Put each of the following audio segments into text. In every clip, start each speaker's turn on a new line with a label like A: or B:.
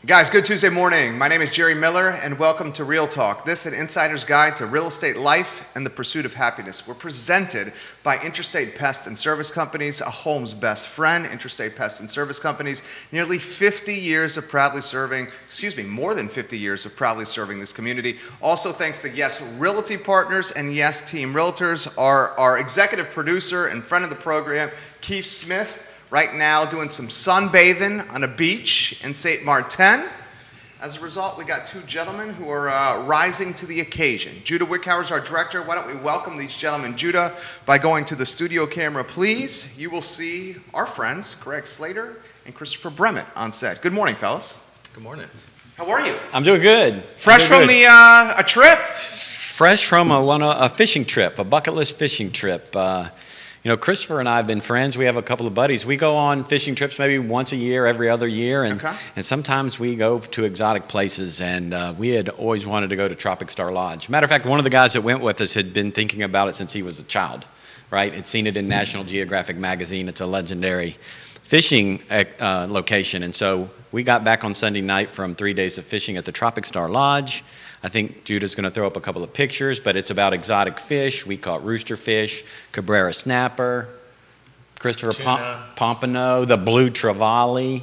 A: Guys, good Tuesday morning. My name is Jerry Miller, and welcome to Real Talk. This is an insider's guide to real estate life and the pursuit of happiness. We're presented by Intrastate Pest and Service Companies, a home's best friend. Intrastate Pest and Service Companies, nearly 50 years of proudly serving, more than 50 years of proudly serving this community. Also, thanks to Yes Realty Partners and Yes Team Realtors, our executive producer and friend of the program, Keith Smith. Right now doing some sunbathing on a beach in St. Martin. As a result, we got two gentlemen who are rising to the occasion. Judah Wickhauer is our director. Why don't we welcome these gentlemen. Judah, by going to the studio camera, please, you will see our friends, Greg Slater and Christopher Brement on set. Good morning, fellas.
B: Good morning.
A: How are you?
C: I'm doing good.
A: Fresh from a trip?
C: Fresh from a fishing trip, a bucket list fishing trip. Christopher and I have been friends. We have a couple of buddies. We go on fishing trips maybe once a year, every other year, and sometimes we go to exotic places, and we had always wanted to go to Tropic Star Lodge. Matter of fact, one of the guys that went with us had been thinking about it since he was a child, right? Had seen it in National Geographic magazine. It's a legendary fishing location, and so we got back on Sunday night from 3 days of fishing at the Tropic Star Lodge. I think Judah's going to throw up a couple of pictures, but it's about exotic fish. We caught rooster fish, Cabrera snapper, Christopher Pompano, the blue trevally.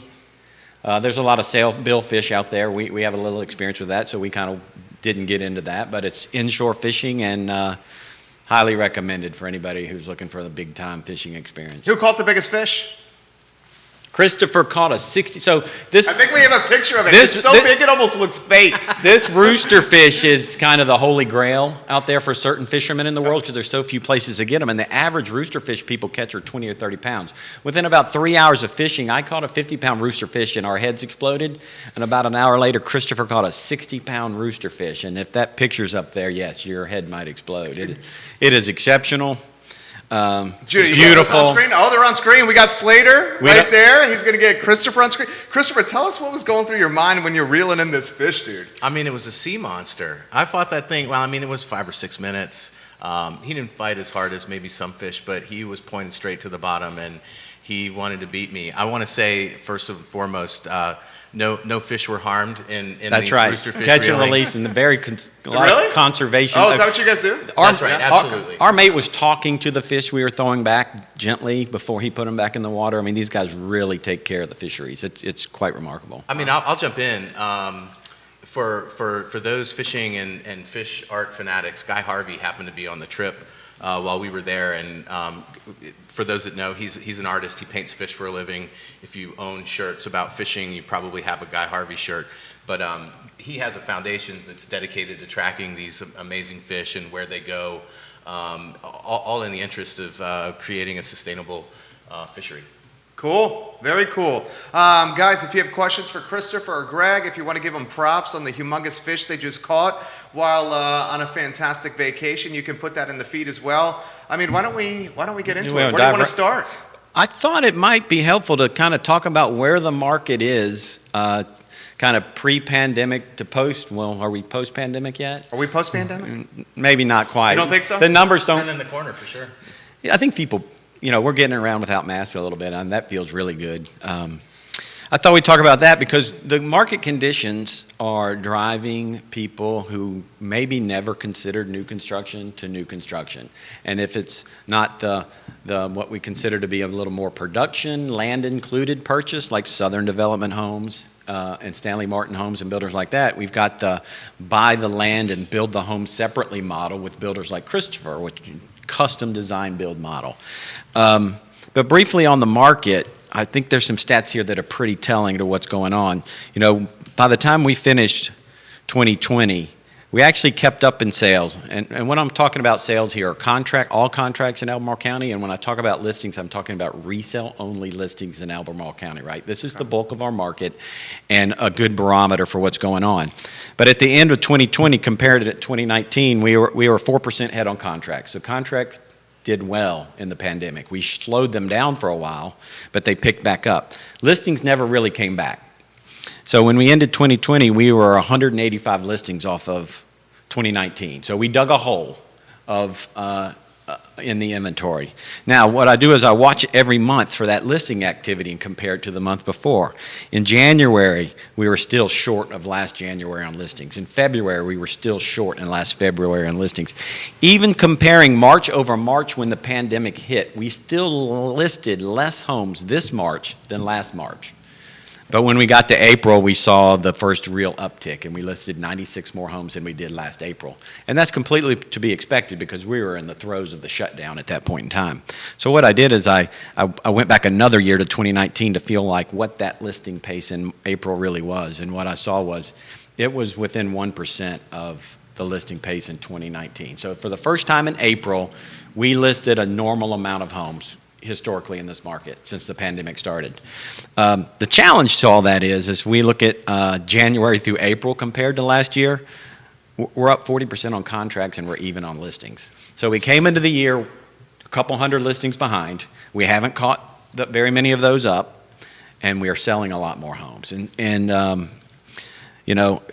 C: There's a lot of sailbill fish out there. We have a little experience with that, so we kind of didn't get into that. But it's inshore fishing and highly recommended for anybody who's looking for the big-time fishing experience.
A: Who caught the biggest fish?
C: Christopher caught a 60. I
A: think we have a picture of it. It's so big it almost looks fake.
C: This rooster fish is kind of the holy grail out there for certain fishermen in the world because there's so few places to get them. And the average rooster fish people catch are 20 or 30 pounds. Within about 3 hours of fishing, I caught a 50-pound rooster fish and our heads exploded. And about an hour later, Christopher caught a 60-pound rooster fish. And if that picture's up there, yes, your head might explode. It is exceptional.
A: Judy,
C: beautiful.
A: On screen? Oh, they're on screen. We got Slater right there. He's going to get Christopher on screen. Christopher, tell us what was going through your mind when you're reeling in this fish, dude.
B: I mean, it was a sea monster. I fought that thing, it was 5 or 6 minutes. He didn't fight as hard as maybe some fish, but he was pointing straight to the bottom, and he wanted to beat me. I want to say, first and foremost, no fish were harmed in
C: That's
B: these
C: right.
B: rooster fish
C: Catch
B: reeling.
C: and release and a lot of conservation.
A: Oh, is that what you guys do?
B: That's right, absolutely.
C: Our mate was talking to the fish we were throwing back gently before he put them back in the water. I mean, these guys really take care of the fisheries. It's quite remarkable.
B: I mean, I'll jump in. For those fishing and fish art fanatics, Guy Harvey happened to be on the trip while we were there, and for those that know, he's an artist. He paints fish for a living. If you own shirts about fishing, you probably have a Guy Harvey shirt. But he has a foundation that's dedicated to tracking these amazing fish and where they go, all in the interest of creating a sustainable fishery.
A: Cool. Very cool. Guys, if you have questions for Christopher or Greg, if you want to give them props on the humongous fish they just caught while on a fantastic vacation, you can put that in the feed as well. I mean, why don't we get into it? Where do you want to start?
C: I thought it might be helpful to kind of talk about where the market is, kind of pre-pandemic to post. Well, are we post-pandemic yet?
A: Are we post-pandemic?
C: Maybe not quite.
A: You don't think so?
C: The numbers don't.
B: Turn in the corner for sure.
C: I think people, we're getting around without masks a little bit, and that feels really good. I thought we'd talk about that because the market conditions are driving people who maybe never considered new construction to new construction. And if it's not the what we consider to be a little more production, land included purchase, like Southern Development Homes and Stanley Martin Homes and builders like that, we've got the buy the land and build the home separately model with builders like Christopher, which is a custom design build model. But briefly on the market, I think there's some stats here that are pretty telling to what's going on. By the time we finished 2020, we actually kept up in sales. And when I'm talking about sales here, all contracts in Albemarle County, and when I talk about listings, I'm talking about resale-only listings in Albemarle County, right? This is the bulk of our market and a good barometer for what's going on. But at the end of 2020, compared to 2019, we were 4% ahead on contracts. So contracts did well in the pandemic. We slowed them down for a while, but they picked back up. Listings never really came back. So when we ended 2020, we were 185 listings off of 2019. So we dug a hole of in the inventory. Now, what I do is I watch every month for that listing activity and compare it to the month before. In January, we were still short of last January on listings. In February, we were still short in last February on listings. Even comparing March over March when the pandemic hit, we still listed less homes this March than last March. But when we got to April, we saw the first real uptick, and we listed 96 more homes than we did last April. And that's completely to be expected because we were in the throes of the shutdown at that point in time. So what I did is I went back another year to 2019 to feel like what that listing pace in April really was. And what I saw was it was within 1% of the listing pace in 2019. So for the first time in April, we listed a normal amount of homes historically in this market since the pandemic started. The challenge to all that is we look at January through April compared to last year, we're up 40% on contracts and we're even on listings. So we came into the year a couple hundred listings behind. We haven't caught very many of those up, and we are selling a lot more homes. And you know,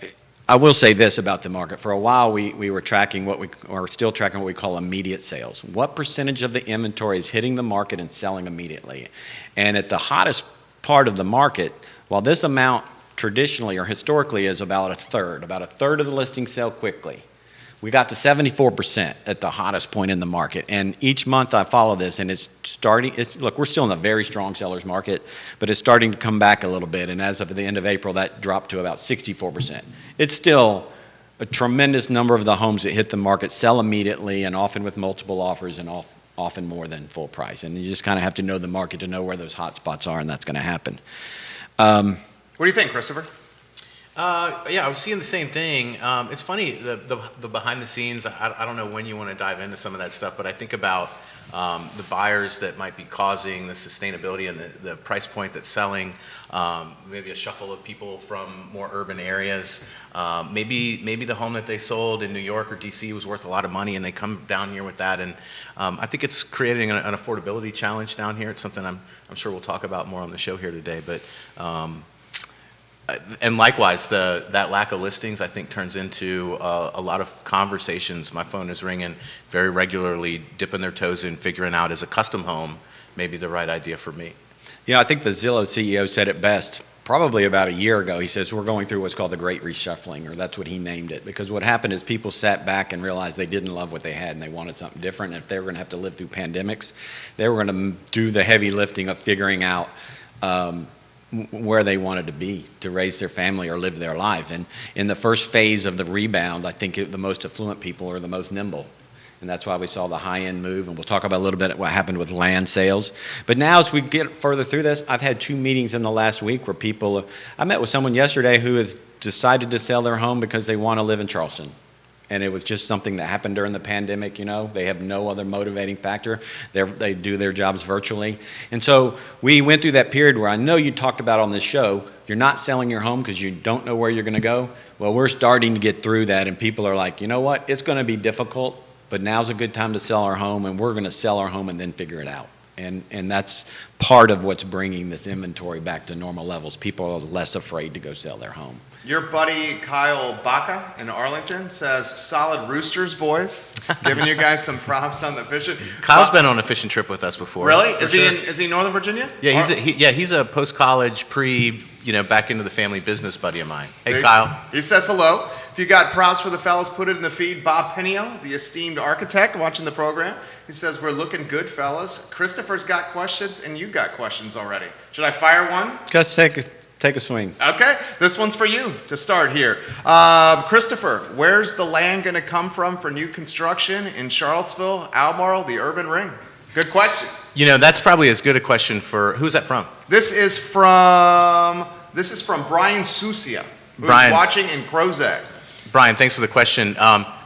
C: I will say this about the market. For a while, we were tracking still tracking what we call immediate sales. What percentage of the inventory is hitting the market and selling immediately? And at the hottest part of the market, while this amount traditionally or historically is about a third of the listings sell quickly. We got to 74% at the hottest point in the market. And each month I follow this, and look, we're still in a very strong seller's market, but it's starting to come back a little bit. And as of the end of April, that dropped to about 64%. It's still a tremendous number of the homes that hit the market sell immediately and often with multiple offers and often more than full price. And you just kind of have to know the market to know where those hot spots are, and that's going to happen.
A: What do you think, Christopher?
B: Yeah, I was seeing the same thing. It's funny, the behind the scenes, I don't know when you want to dive into some of that stuff, but I think about the buyers that might be causing the sustainability and the price point that's selling, maybe a shuffle of people from more urban areas. Maybe the home that they sold in New York or DC was worth a lot of money and they come down here with that. And I think it's creating an affordability challenge down here. It's something I'm sure we'll talk about more on the show here today. But and likewise, that lack of listings, I think, turns into a lot of conversations. My phone is ringing very regularly, dipping their toes in, figuring out, is a custom home maybe the right idea for me?
C: Yeah, I think the Zillow CEO said it best probably about a year ago. He says, we're going through what's called the Great Reshuffling, or that's what he named it. Because what happened is people sat back and realized they didn't love what they had and they wanted something different. And if they were going to have to live through pandemics, they were going to do the heavy lifting of figuring out where they wanted to be to raise their family or live their life. And in the first phase of the rebound, I think the most affluent people are the most nimble. And that's why we saw the high-end move. And we'll talk about a little bit what happened with land sales. But now as we get further through this, I've had 2 meetings in the last week where I met with someone yesterday who has decided to sell their home because they want to live in Charleston. And it was just something that happened during the pandemic, you know. They have no other motivating factor. They do their jobs virtually. And so we went through that period where I know you talked about on this show, you're not selling your home because you don't know where you're going to go. Well, we're starting to get through that, and people are like, you know what, it's going to be difficult, but now's a good time to sell our home, and we're going to sell our home and then figure it out. And that's part of what's bringing this inventory back to normal levels. People are less afraid to go sell their home.
A: Your buddy Kyle Baca in Arlington says, solid roosters, boys. Giving you guys some props on the fishing.
B: Kyle's been on a fishing trip with us before.
A: Really? Is he in Northern Virginia?
B: Yeah, he's a post-college, back into the family business buddy of mine. Hey, Kyle.
A: He says hello. If you got props for the fellas, put it in the feed. Bob Penio, the esteemed architect, watching the program. He says, we're looking good, fellas. Christopher's got questions, and you got questions already. Should I fire one?
C: Just take a swing.
A: Okay, this one's for you to start here. Christopher, where's the land going to come from for new construction in Charlottesville, Albemarle, the urban ring? Good question.
B: You know, that's probably as good a question for, who's that from?
A: This is from Brian Susia, who's watching in Crozet.
B: Brian, thanks for the question.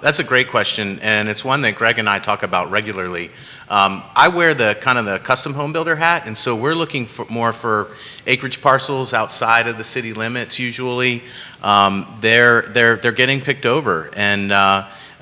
B: That's a great question, and it's one that Greg and I talk about regularly. I wear the kind of the custom home builder hat, and so we're looking more for acreage parcels outside of the city limits. Usually, they're getting picked over, and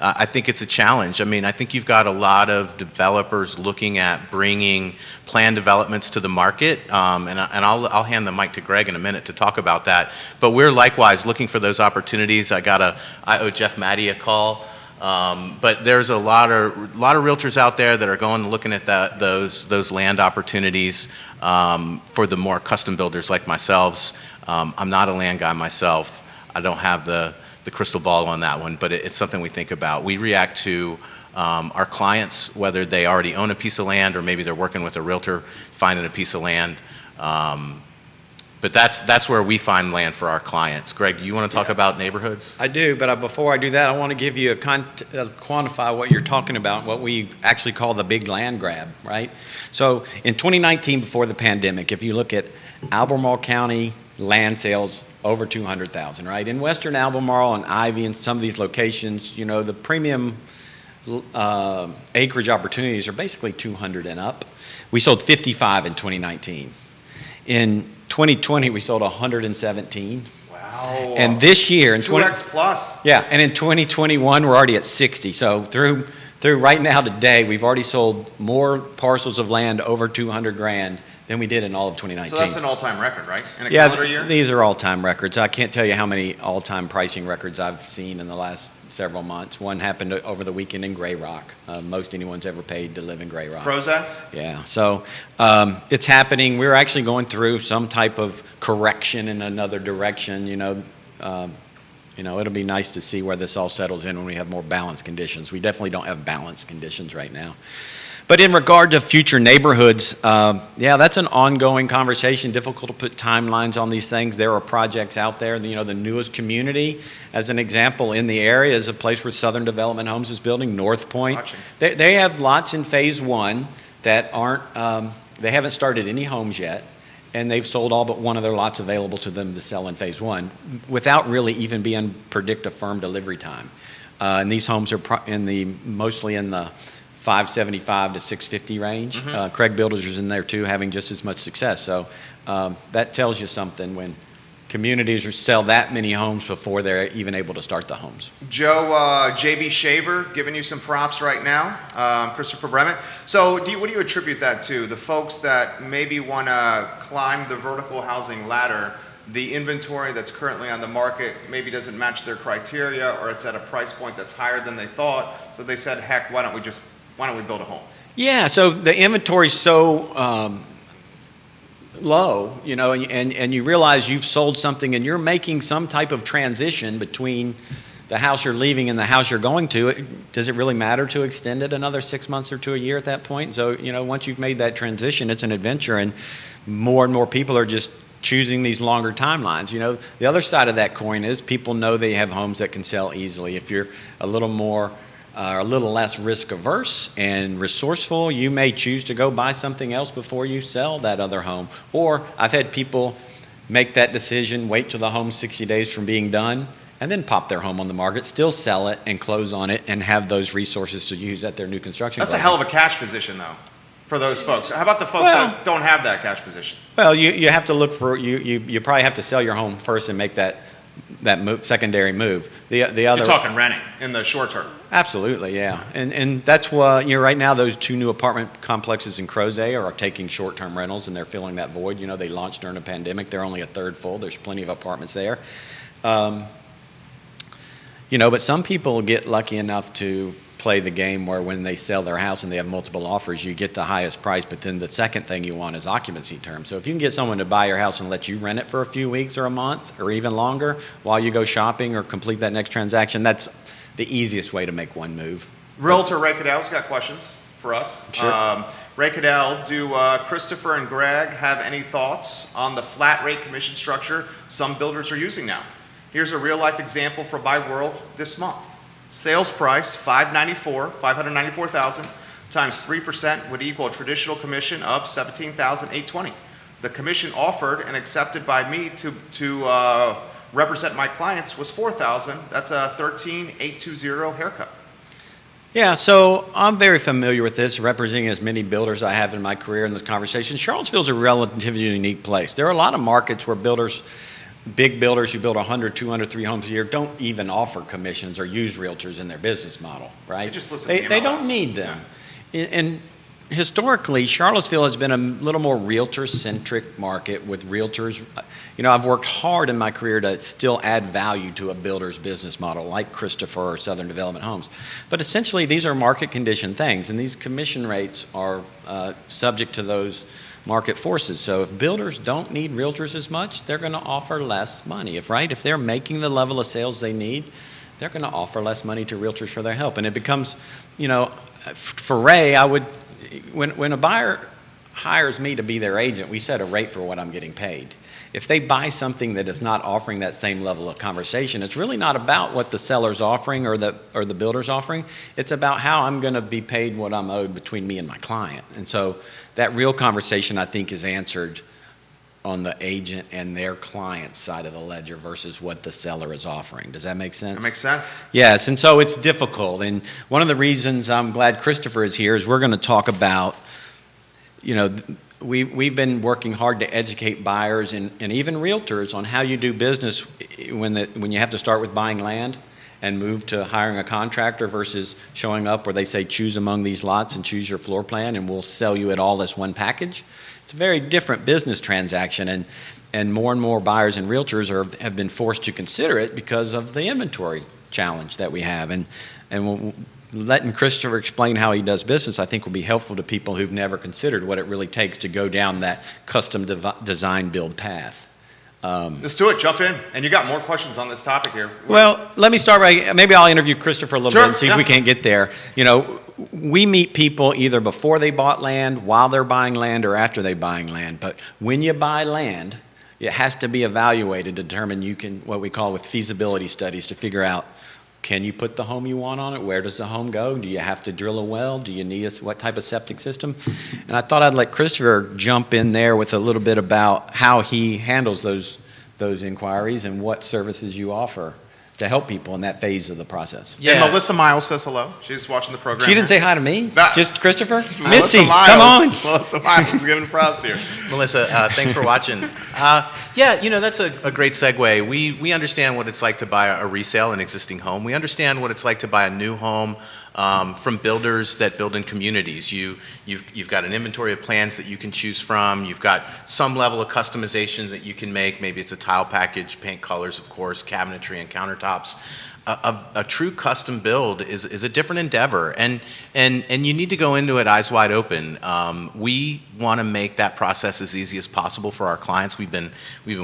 B: I think it's a challenge. I mean, I think you've got a lot of developers looking at bringing planned developments to the market, and I'll hand the mic to Greg in a minute to talk about that. But we're likewise looking for those opportunities. I owe Jeff Maddie a call But there's a lot of realtors out there that are going and looking at those land opportunities for the more custom builders like myself. I'm not a land guy myself. I don't have the crystal ball on that one, but it's something we think about. We react to our clients, whether they already own a piece of land or maybe they're working with a realtor finding a piece of land. But that's where we find land for our clients. Greg, do you want to talk about neighborhoods?
C: I do, but before I do that, I want to give you quantify what you're talking about, what we actually call the big land grab, right? So in 2019, before the pandemic, if you look at Albemarle County land sales, over 200,000, right? In Western Albemarle and Ivy and some of these locations, the premium acreage opportunities are basically 200 and up. We sold 55 in 2019. In 2020, we sold 117.
A: Wow.
C: And this year, in
A: 2x plus.
C: Yeah, and in 2021, we're already at 60. So through right now today, we've already sold more parcels of land over 200 grand than we did in all of 2019.
A: So that's an all-time record, right? In a calendar year?
C: These are all-time records. I can't tell you how many all-time pricing records I've seen in the last several months. One happened over the weekend in Grey Rock. Most anyone's ever paid to live in Grey Rock.
A: Prozac?
C: Yeah, so it's happening. We're actually going through some type of correction in another direction. It'll be nice to see where this all settles in when we have more balanced conditions. We definitely don't have balanced conditions right now. But in regard to future neighborhoods, that's an ongoing conversation. Difficult to put timelines on these things. There are projects out there. The newest community, as an example, in the area is a place where Southern Development Homes is building, North Point. They have lots in phase one that aren't, they haven't started any homes yet, and they've sold all but one of their lots available to them to sell in phase one without really even being predict a firm delivery time. And these homes are mostly in the 575 to 650 range. Craig Builders is in there too, having just as much success. So that tells you something when communities sell that many homes before they're even able to start the homes.
A: Joe, JB Shaver, giving you some props right now. Christopher Brement. So what do you attribute that to? The folks that maybe want to climb the vertical housing ladder, the inventory that's currently on the market maybe doesn't match their criteria, or it's at a price point that's higher than they thought. So they said, heck, why don't we build a home? Yeah,
C: so the inventory's so low, and you realize you've sold something and you're making some type of transition between the house you're leaving and the house you're going to. Does it really matter to extend it another 6 months or to a year at that point? So, once you've made that transition, it's an adventure, and more people are just choosing these longer timelines. The other side of that coin is people know they have homes that can sell easily. If you're a little less risk averse and resourceful, you may choose to go buy something else before you sell that other home. Or I've had people make that decision, wait till the home's 60 days from being done, and then pop their home on the market, still sell it and close on it, and have those resources to use at their new construction.
A: That's a hell of a cash position, though, for those folks. How about the folks that don't have that cash position?
C: Well, you have to look for, you probably have to sell your home first and make that secondary move. The other,
A: you're talking renting in the short term.
C: Absolutely, yeah. And that's why, right now those two new apartment complexes in Crozet are taking short-term rentals, and they're filling that void. They launched during the pandemic. They're only a third full. There's plenty of apartments there. But some people get lucky enough to play the game where when they sell their house and they have multiple offers, you get the highest price, but then the second thing you want is occupancy terms. So if you can get someone to buy your house and let you rent it for a few weeks or a month or even longer while you go shopping or complete that next transaction, that's the easiest way to make one move.
A: Realtor Ray Cadell's got questions for us.
C: Sure.
A: Ray Cadell, do Christopher and Greg have any thoughts on the flat rate commission structure some builders are using now? Here's a real life example for Buy World this month. Sales price, $594,000 times 3% would equal a traditional commission of $17,820. The commission offered and accepted by me to represent my clients was $4,000. That's a $13,820 haircut.
C: Yeah, so I'm very familiar with this, representing as many builders I have in my career in this conversation. Charlottesville's a relatively unique place. There are a lot of markets where big builders who build 100, 200, 3 homes a year don't even offer commissions or use realtors in their business model, right?
A: They just listen to
C: They
A: MLS.
C: don't need them. Yeah. And historically, Charlottesville has been a little more realtor-centric market with realtors. I've worked hard in my career to still add value to a builder's business model, like Christopher or Southern Development Homes. But essentially, these are market condition things, and these commission rates are subject to those market forces. So if builders don't need realtors as much, they're going to offer less money. If they're making the level of sales they need, they're going to offer less money to realtors for their help. And it becomes, for Ray, when a buyer hires me to be their agent, we set a rate for what I'm getting paid. If they buy something that is not offering that same level of conversation, it's really not about what the seller's offering or the builder's offering. It's about how I'm going to be paid what I'm owed between me and my client. And so that real conversation, I think, is answered on the agent and their client side of the ledger versus what the seller is offering. Does that make sense?
A: That makes sense.
C: Yes, and so it's difficult. And one of the reasons I'm glad Christopher is here is we're going to talk about, we've been working hard to educate buyers and even realtors on how you do business when you have to start with buying land and move to hiring a contractor versus showing up where they say choose among these lots and choose your floor plan and we'll sell you it all as one package. It's a very different business transaction, and more buyers and realtors have been forced to consider it because of the inventory challenge that we have. And letting Christopher explain how he does business, I think, will be helpful to people who've never considered what it really takes to go down that custom design build path.
A: Let's do it. Jump in. And you got more questions on this topic here.
C: Well, let me start by, maybe I'll interview Christopher a little
A: Sure,
C: bit and see if we can't get there. We meet people either before they bought land, while they're buying land, or after they're buying land. But when you buy land, it has to be evaluated to determine what we call with feasibility studies, to figure out, can you put the home you want on it? Where does the home go? Do you have to drill a well? Do you need what type of septic system? And I thought I'd let Christopher jump in there with a little bit about how he handles those inquiries and what services you offer to help people in that phase of the process.
A: Yeah. And Melissa Miles says hello. She's watching the program.
C: She didn't say hi to me?
A: Nah.
C: Just Christopher?
A: Melissa
C: Missy,
A: Miles.
C: come on.
A: Melissa Miles is giving props here.
B: Melissa, thanks for watching. That's a great segue. We understand what it's like to buy a resale, an existing home. We understand what it's like to buy a new home from builders that build in communities. You've got an inventory of plans that you can choose from. You've got some level of customization that you can make. Maybe it's a tile package, paint colors, of course, cabinetry and countertops. A true custom build is a different endeavor, and you need to go into it eyes wide open. We want to make that process as easy as possible for our clients. We've been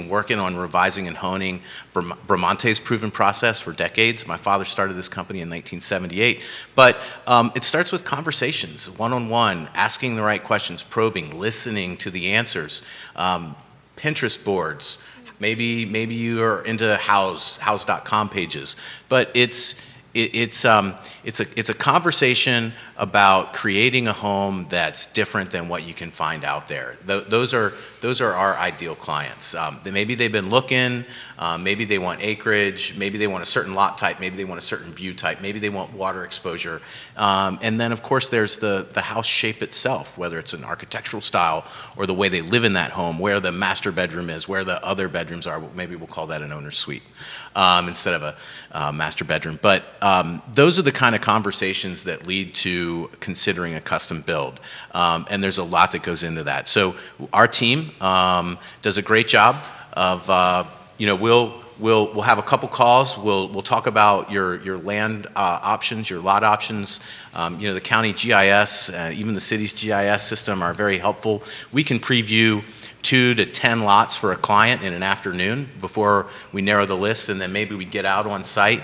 B: working on revising and honing Bramante's proven process for decades. My father started this company in 1978, but it starts with conversations, one-on-one, asking the right questions, probing, listening to the answers, Pinterest boards. Maybe you are into house.com pages, but it's a conversation about creating a home that's different than what you can find out there. Those are our ideal clients. Maybe they've been looking, maybe they want acreage, maybe they want a certain lot type, maybe they want a certain view type, maybe they want water exposure. And then of course there's the house shape itself, whether it's an architectural style or the way they live in that home, where the master bedroom is, where the other bedrooms are. Maybe we'll call that an owner's suite instead of a master bedroom. But those are the kind of conversations that lead to considering a custom build. And there's a lot that goes into that. So our team does a great job of, we'll have a couple calls. We'll talk about your land options, your lot options. The county GIS, even the city's GIS system are very helpful. We can preview 2 to 10 lots for a client in an afternoon before we narrow the list, and then maybe we get out on site.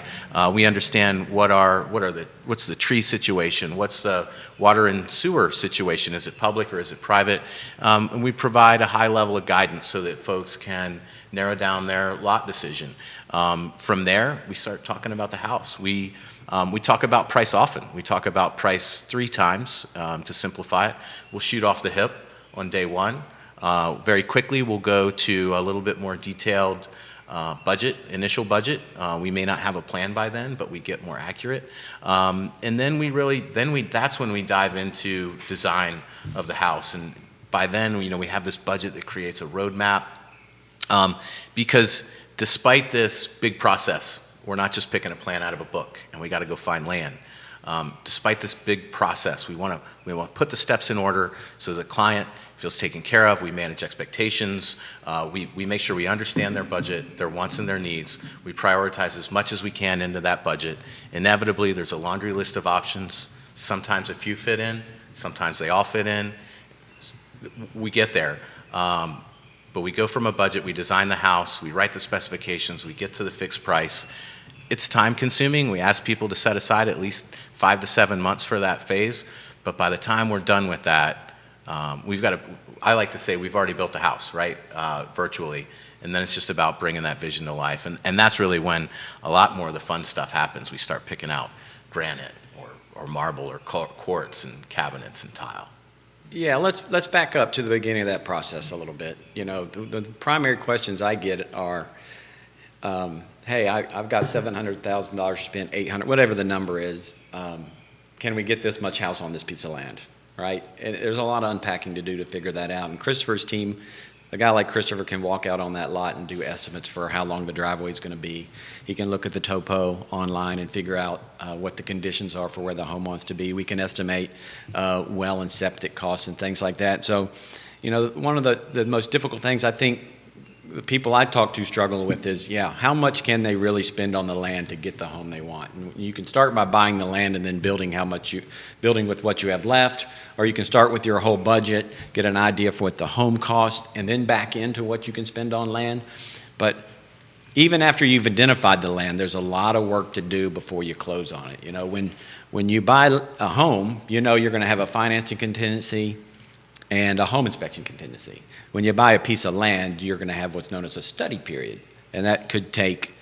B: We understand what's the tree situation, what's the water and sewer situation, is it public or is it private, and we provide a high level of guidance so that folks can narrow down their lot decision. From there, we start talking about the house. We talk about price often. We talk about price 3 times to simplify it. We'll shoot off the hip on day one. Very quickly, we'll go to a little bit more detailed initial budget. We may not have a plan by then, but we get more accurate. And then that's when we dive into design of the house. And by then, we have this budget that creates a roadmap. Because despite this big process, we're not just picking a plan out of a book and we got to go find land. Despite this big process, we want to put the steps in order so the client feels taken care of. We manage expectations. We make sure we understand their budget, their wants and their needs. We prioritize as much as we can into that budget. Inevitably, there's a laundry list of options. Sometimes a few fit in, sometimes they all fit in. We get there. But we go from a budget, we design the house, we write the specifications, we get to the fixed price. It's time consuming. We ask people to set aside at least 5 to 7 months for that phase. But by the time we're done with that, I like to say we've already built the house, right? Virtually. And then it's just about bringing that vision to life. And that's really when a lot more of the fun stuff happens. We start picking out granite or marble or quartz and cabinets and tile.
C: Yeah, let's back up to the beginning of that process a little bit. You know, the primary questions I get are, hey, I've got $700,000 spent, $800, whatever the number is. Can we get this much house on this piece of land, right? And there's a lot of unpacking to do to figure that out. And Christopher's team, a guy like Christopher can walk out on that lot and do estimates for how long the driveway is going to be. He can look at the topo online and figure out what the conditions are for where the home wants to be. We can estimate well and septic costs and things like that. So, you know, one of the most difficult things I think the people I talk to struggle with is, how much can they really spend on the land to get the home they want? And you can start by buying the land and then building with what you have left, or you can start with your whole budget, get an idea for what the home costs, and then back into what you can spend on land. But even after you've identified the land, there's a lot of work to do before you close on it. You know, when you buy a home, you know you're going to have a financing contingency and a home inspection contingency. When you buy a piece of land, you're going to have what's known as a study period. And that could take,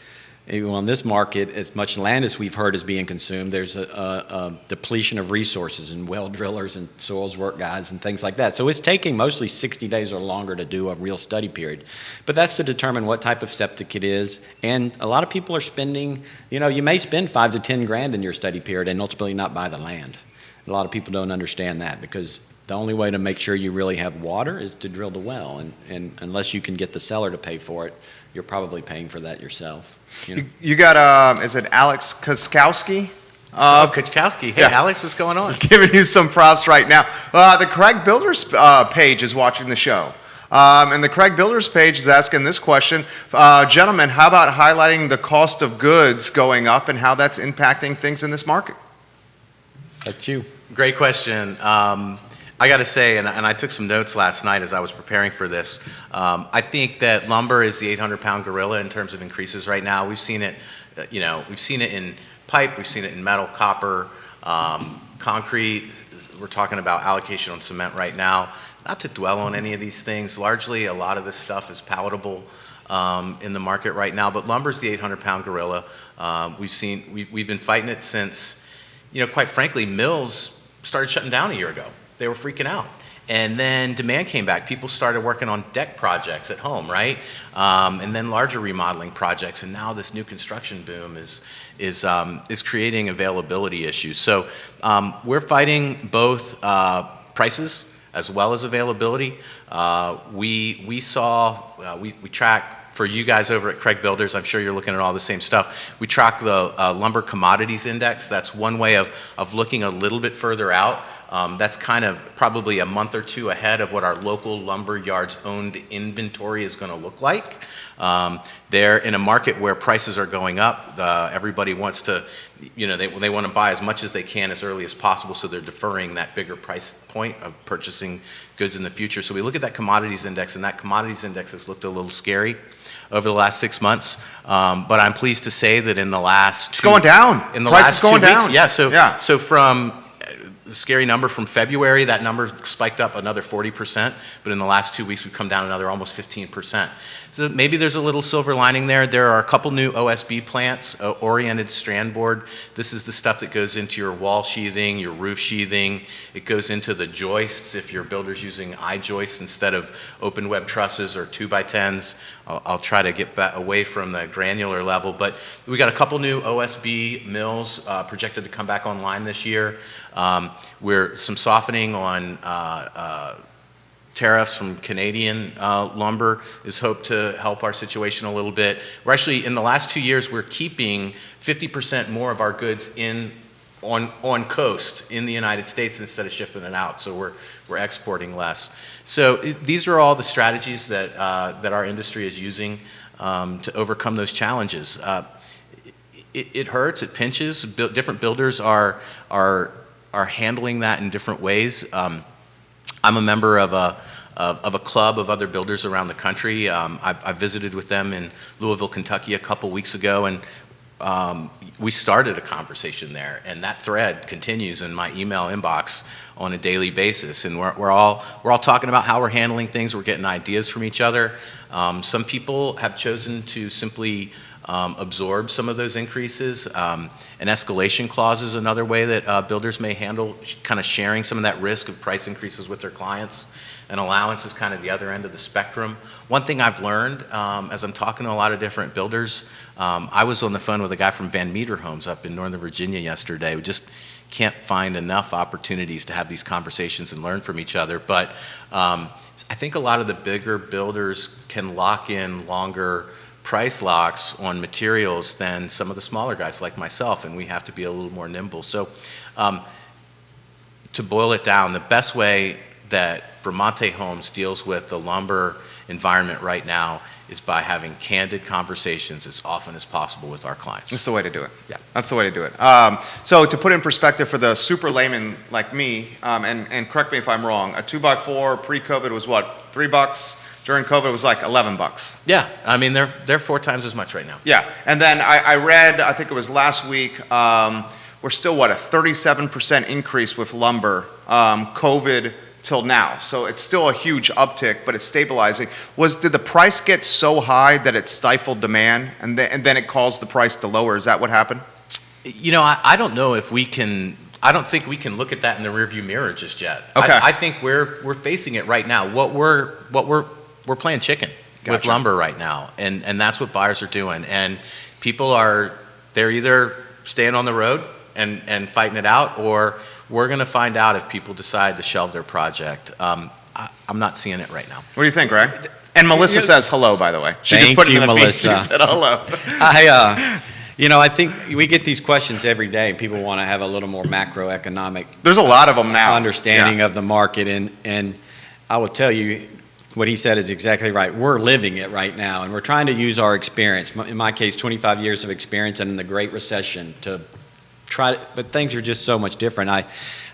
C: in this market, as much land as we've heard is being consumed, there's a depletion of resources and well drillers and soils work guys and things like that. So it's taking mostly 60 days or longer to do a real study period. But that's to determine what type of septic it is. And a lot of people are spending, you may spend $5 to $10,000 in your study period and ultimately not buy the land. A lot of people don't understand that because the only way to make sure you really have water is to drill the well, and unless you can get the seller to pay for it, you're probably paying for that yourself.
A: You got, is it Alex Koskowski?
B: Koskowski. Hey, yeah. Alex, what's going on?
A: Giving you some props right now. The Craig Builders page is watching the show. And the Craig Builders page is asking this question. Gentlemen, how about highlighting the cost of goods going up and how that's impacting things in this market?
C: That's you.
B: Great question. I got to say, and I took some notes last night as I was preparing for this, I think that lumber is the 800-pound gorilla in terms of increases right now. We've seen it, we've seen it in pipe, we've seen it in metal, copper, concrete. We're talking about allocation on cement right now. Not to dwell on any of these things. Largely, a lot of this stuff is palatable in the market right now, but lumber's the 800-pound gorilla. We've been fighting it since, quite frankly, mills started shutting down a year ago. They were freaking out. And then demand came back. People started working on deck projects at home, right? And then larger remodeling projects. And now this new construction boom is creating availability issues. So we're fighting both prices as well as availability. We track. For you guys over at Craig Builders, I'm sure you're looking at all the same stuff. We track the Lumber Commodities Index. That's one way of looking a little bit further out. That's kind of probably a month or two ahead of what our local lumber yards owned inventory is going to look like. They're in a market where prices are going up. Everybody wants to, they want to buy as much as they can as early as possible, so they're deferring that bigger price point of purchasing goods in the future. So we look at that commodities index, and that commodities index has looked a little scary over the last 6 months, but I'm pleased to say that in the last
A: it's going down.
B: In the
A: Price
B: last
A: is going
B: 2 weeks,
A: down.
B: So from a scary number from February, that number spiked up another 40%, but in the last 2 weeks we've come down another almost 15%. So maybe there's a little silver lining there. There are a couple new OSB plants, oriented strand board. This is the stuff that goes into your wall sheathing, your roof sheathing. It goes into the joists if your builder's using I-joists instead of open web trusses or 2x10s. I'll try to get back away from the granular level, but we got a couple new OSB mills projected to come back online this year. We're some softening on tariffs from Canadian lumber is hoped to help our situation a little bit. We're actually, in the last 2 years, we're keeping 50% more of our goods in on coast in the United States instead of shipping it out. So we're exporting less. So these are all the strategies that our industry is using to overcome those challenges. It hurts, it pinches. Different builders are handling that in different ways. I'm a member of a club of other builders around the country. I visited with them in Louisville, Kentucky a couple weeks ago, and we started a conversation there, and that thread continues in my email inbox on a daily basis. And we're all talking about how we're handling things. We're getting ideas from each other. Some people have chosen to simply absorb some of those increases. An escalation clause is another way that builders may handle kind of sharing some of that risk of price increases with their clients. An allowance is kind of the other end of the spectrum. One thing I've learned as I'm talking to a lot of different builders, I was on the phone with a guy from Van Meter Homes up in Northern Virginia yesterday. We just can't find enough opportunities to have these conversations and learn from each other. But I think a lot of the bigger builders can lock in longer price locks on materials than some of the smaller guys like myself, and we have to be a little more nimble. So to boil it down, the best way that Bramante Homes deals with the lumber environment right now is by having candid conversations as often as possible with our clients.
A: That's the way to do it.
B: Yeah.
A: That's the way to do it. So to put in perspective for the super layman like me, and correct me if I'm wrong, a 2x4 pre-COVID was what, $3? During COVID it was like $11.
B: Yeah, I mean they're 4 times as much right now.
A: Yeah, and then I read, I think it was last week, we're still what, a 37% increase with lumber, COVID till now. So it's still a huge uptick, but it's stabilizing. Did the price get so high that it stifled demand and then it caused the price to lower? Is that what happened?
B: You know, I don't know if we can. I don't think we can look at that in the rearview mirror just yet.
A: Okay.
B: I think we're facing it right now. We're playing chicken with lumber right now, and that's what buyers are doing. And people they're either staying on the road and fighting it out, or we're going to find out if people decide to shelve their project. I'm not seeing it right now.
A: What do you think, Greg? And Melissa says hello, by the way. She
C: Thank
A: just put it
C: you,
A: in the feed.
C: Melissa.
A: She said hello.
C: I think we get these questions every day. People want to have a little more macroeconomic
A: There's a lot of them now.
C: understanding of the market, and I will tell you, what he said is exactly right. We're living it right now, and we're trying to use our experience. In my case, 25 years of experience and in the Great Recession to but things are just so much different. I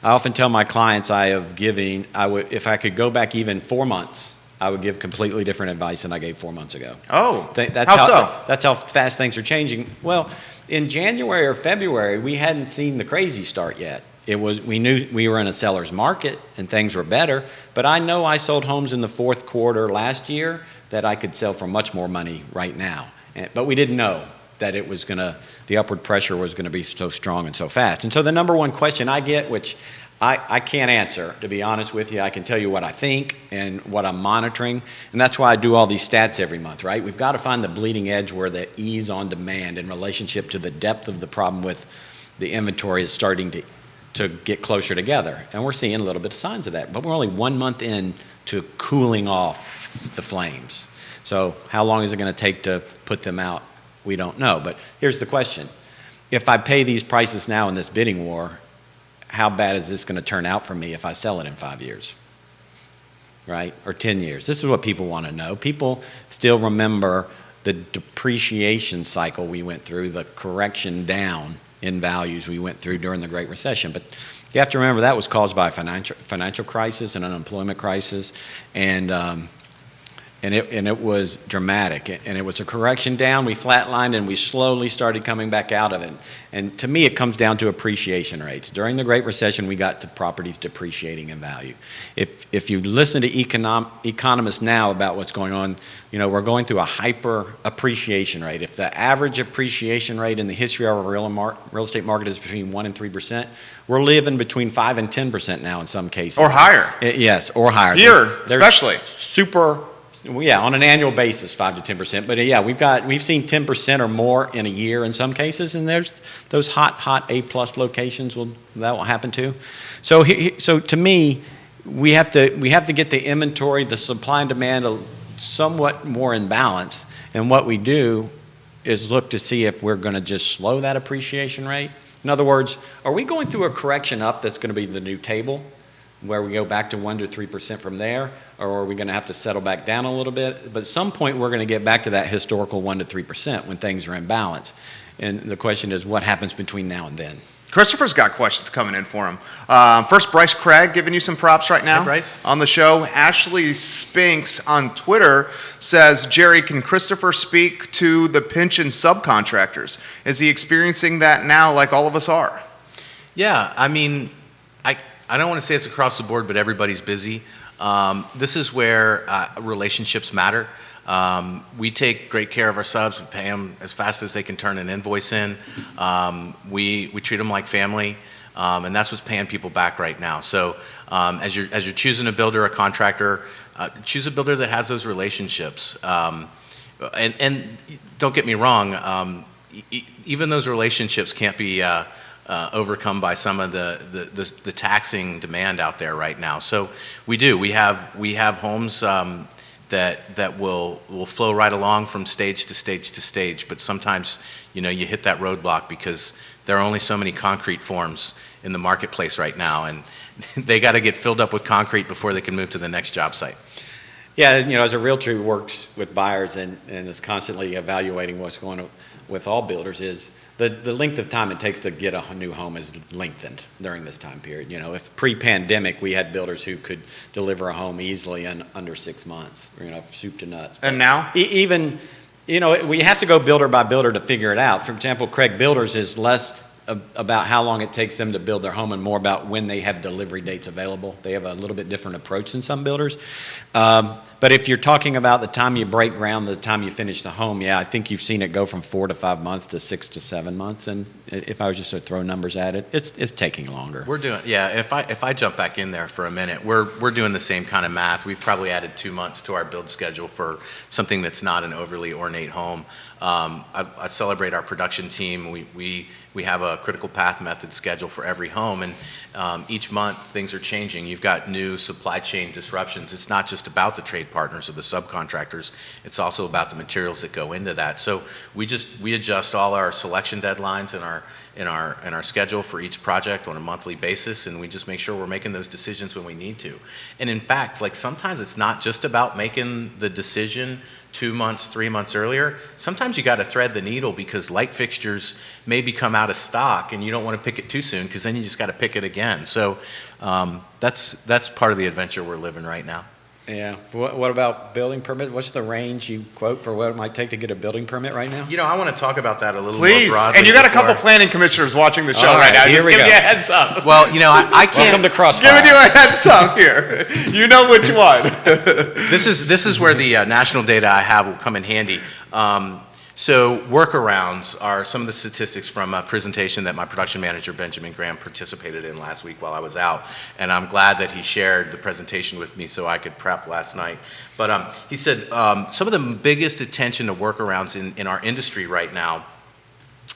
C: often tell my clients if I could go back even 4 months, I would give completely different advice than I gave 4 months ago.
A: Oh,
C: How so? That's how fast things are changing. Well, in January or February, we hadn't seen the crazy start yet. We knew we were in a seller's market and things were better, but I know I sold homes in the fourth quarter last year that I could sell for much more money right now. But we didn't know that the upward pressure was gonna be so strong and so fast. And so the number one question I get, which I can't answer, to be honest with you, I can tell you what I think and what I'm monitoring, and that's why I do all these stats every month, right? We've got to find the bleeding edge where the ease on demand in relationship to the depth of the problem with the inventory is starting to get closer together. And we're seeing a little bit of signs of that, but we're only 1 month in to cooling off the flames. So how long is it gonna take to put them out? We don't know, but here's the question. If I pay these prices now in this bidding war, how bad is this going to turn out for me if I sell it in 5 years, right? Or 10 years? This is what people want to know. People still remember the depreciation cycle we went through, the correction down in values we went through during the Great Recession. But you have to remember that was caused by a financial crisis and an unemployment crisis, and it was dramatic, and it was a correction down. We flatlined, and we slowly started coming back out of it. And to me, it comes down to appreciation rates. During the Great Recession, we got to properties depreciating in value. If you listen to economists now about what's going on, we're going through a hyper appreciation rate. If the average appreciation rate in the history of our real estate market is between 1% and 3%, we're living between 5% and 10% now in some cases.
A: Or higher.
C: Yes, or higher.
A: Here, especially.
C: On an annual basis, 5 to 10%. But we've seen 10% or more in a year in some cases, and there's those hot A+ locations that will happen too. So to me, we have to get the inventory, the supply and demand somewhat more in balance. And what we do is look to see if we're going to just slow that appreciation rate, In other words, are we going through a correction up that's going to be the new table, where we go back to 1 to 3% from there, or are we going to have to settle back down a little bit? But at some point, we're going to get back to that historical 1 to 3% when things are in balance. And the question is, what happens between now and then?
A: Christopher's got questions coming in for him. First, Bryce Craig giving you some props right now.
B: Hey, Bryce.
A: On the show. Ashley Spinks on Twitter says, Jerry, can Christopher speak to the pension subcontractors? Is he experiencing that now like all of us are?
B: Yeah, I mean, I don't want to say it's across the board, but everybody's busy. This is where relationships matter. We take great care of our subs. We pay them as fast as they can turn an invoice in. We treat them like family, and that's what's paying people back right now. So as you're choosing a builder, a contractor, choose a builder that has those relationships. And don't get me wrong, even those relationships can't be overcome by some of the taxing demand out there right now. So we do. We have homes that will flow right along from stage to stage to stage, but sometimes you hit that roadblock because there are only so many concrete forms in the marketplace right now, and they got to get filled up with concrete before they can move to the next job site.
C: Yeah, as a realtor who works with buyers and is constantly evaluating what's going on with all builders, is the length of time it takes to get a new home is lengthened during this time period. If pre-pandemic we had builders who could deliver a home easily in under 6 months, soup to nuts.
A: And now?
C: Even, we have to go builder by builder to figure it out. For example, Craig Builders is less about how long it takes them to build their home and more about when they have delivery dates available. They have a little bit different approach than some builders. But if you're talking about the time you break ground, the time you finish the home, yeah, I think you've seen it go from 4 to 5 months to 6 to 7 months. And if I was just to throw numbers at it, it's taking longer.
B: We're doing, yeah. If I jump back in there for a minute, we're doing the same kind of math. We've probably added 2 months to our build schedule for something that's not an overly ornate home. I celebrate our production team. We have a critical path method schedule for every home, and each month things are changing. You've got new supply chain disruptions. It's not just about the trade partners or the subcontractors. It's also about the materials that go into that. So we adjust all our selection deadlines in our schedule for each project on a monthly basis, and we just make sure we're making those decisions when we need to. And in fact, sometimes it's not just about making the decision 2 months, 3 months earlier. Sometimes you got to thread the needle because light fixtures may become out of stock and you don't want to pick it too soon because then you just got to pick it again. So that's part of the adventure we're living right now.
C: Yeah. What about building permit? What's the range you quote for what it might take to get a building permit right now?
B: I want to talk about that a little
A: Please.
B: more broadly.
A: And you got a couple planning commissioners watching the show
C: All
A: right now.
C: here
A: Just
C: we
A: give
C: go.
A: you a heads up.
B: Well, I can't.
C: Welcome to Crossfire.
A: Giving you a heads up here. You know which one.
B: This is where the national data I have will come in handy. So workarounds are some of the statistics from a presentation that my production manager, Benjamin Graham, participated in last week while I was out. And I'm glad that he shared the presentation with me so I could prep last night. But he said some of the biggest attention to workarounds in our industry right now,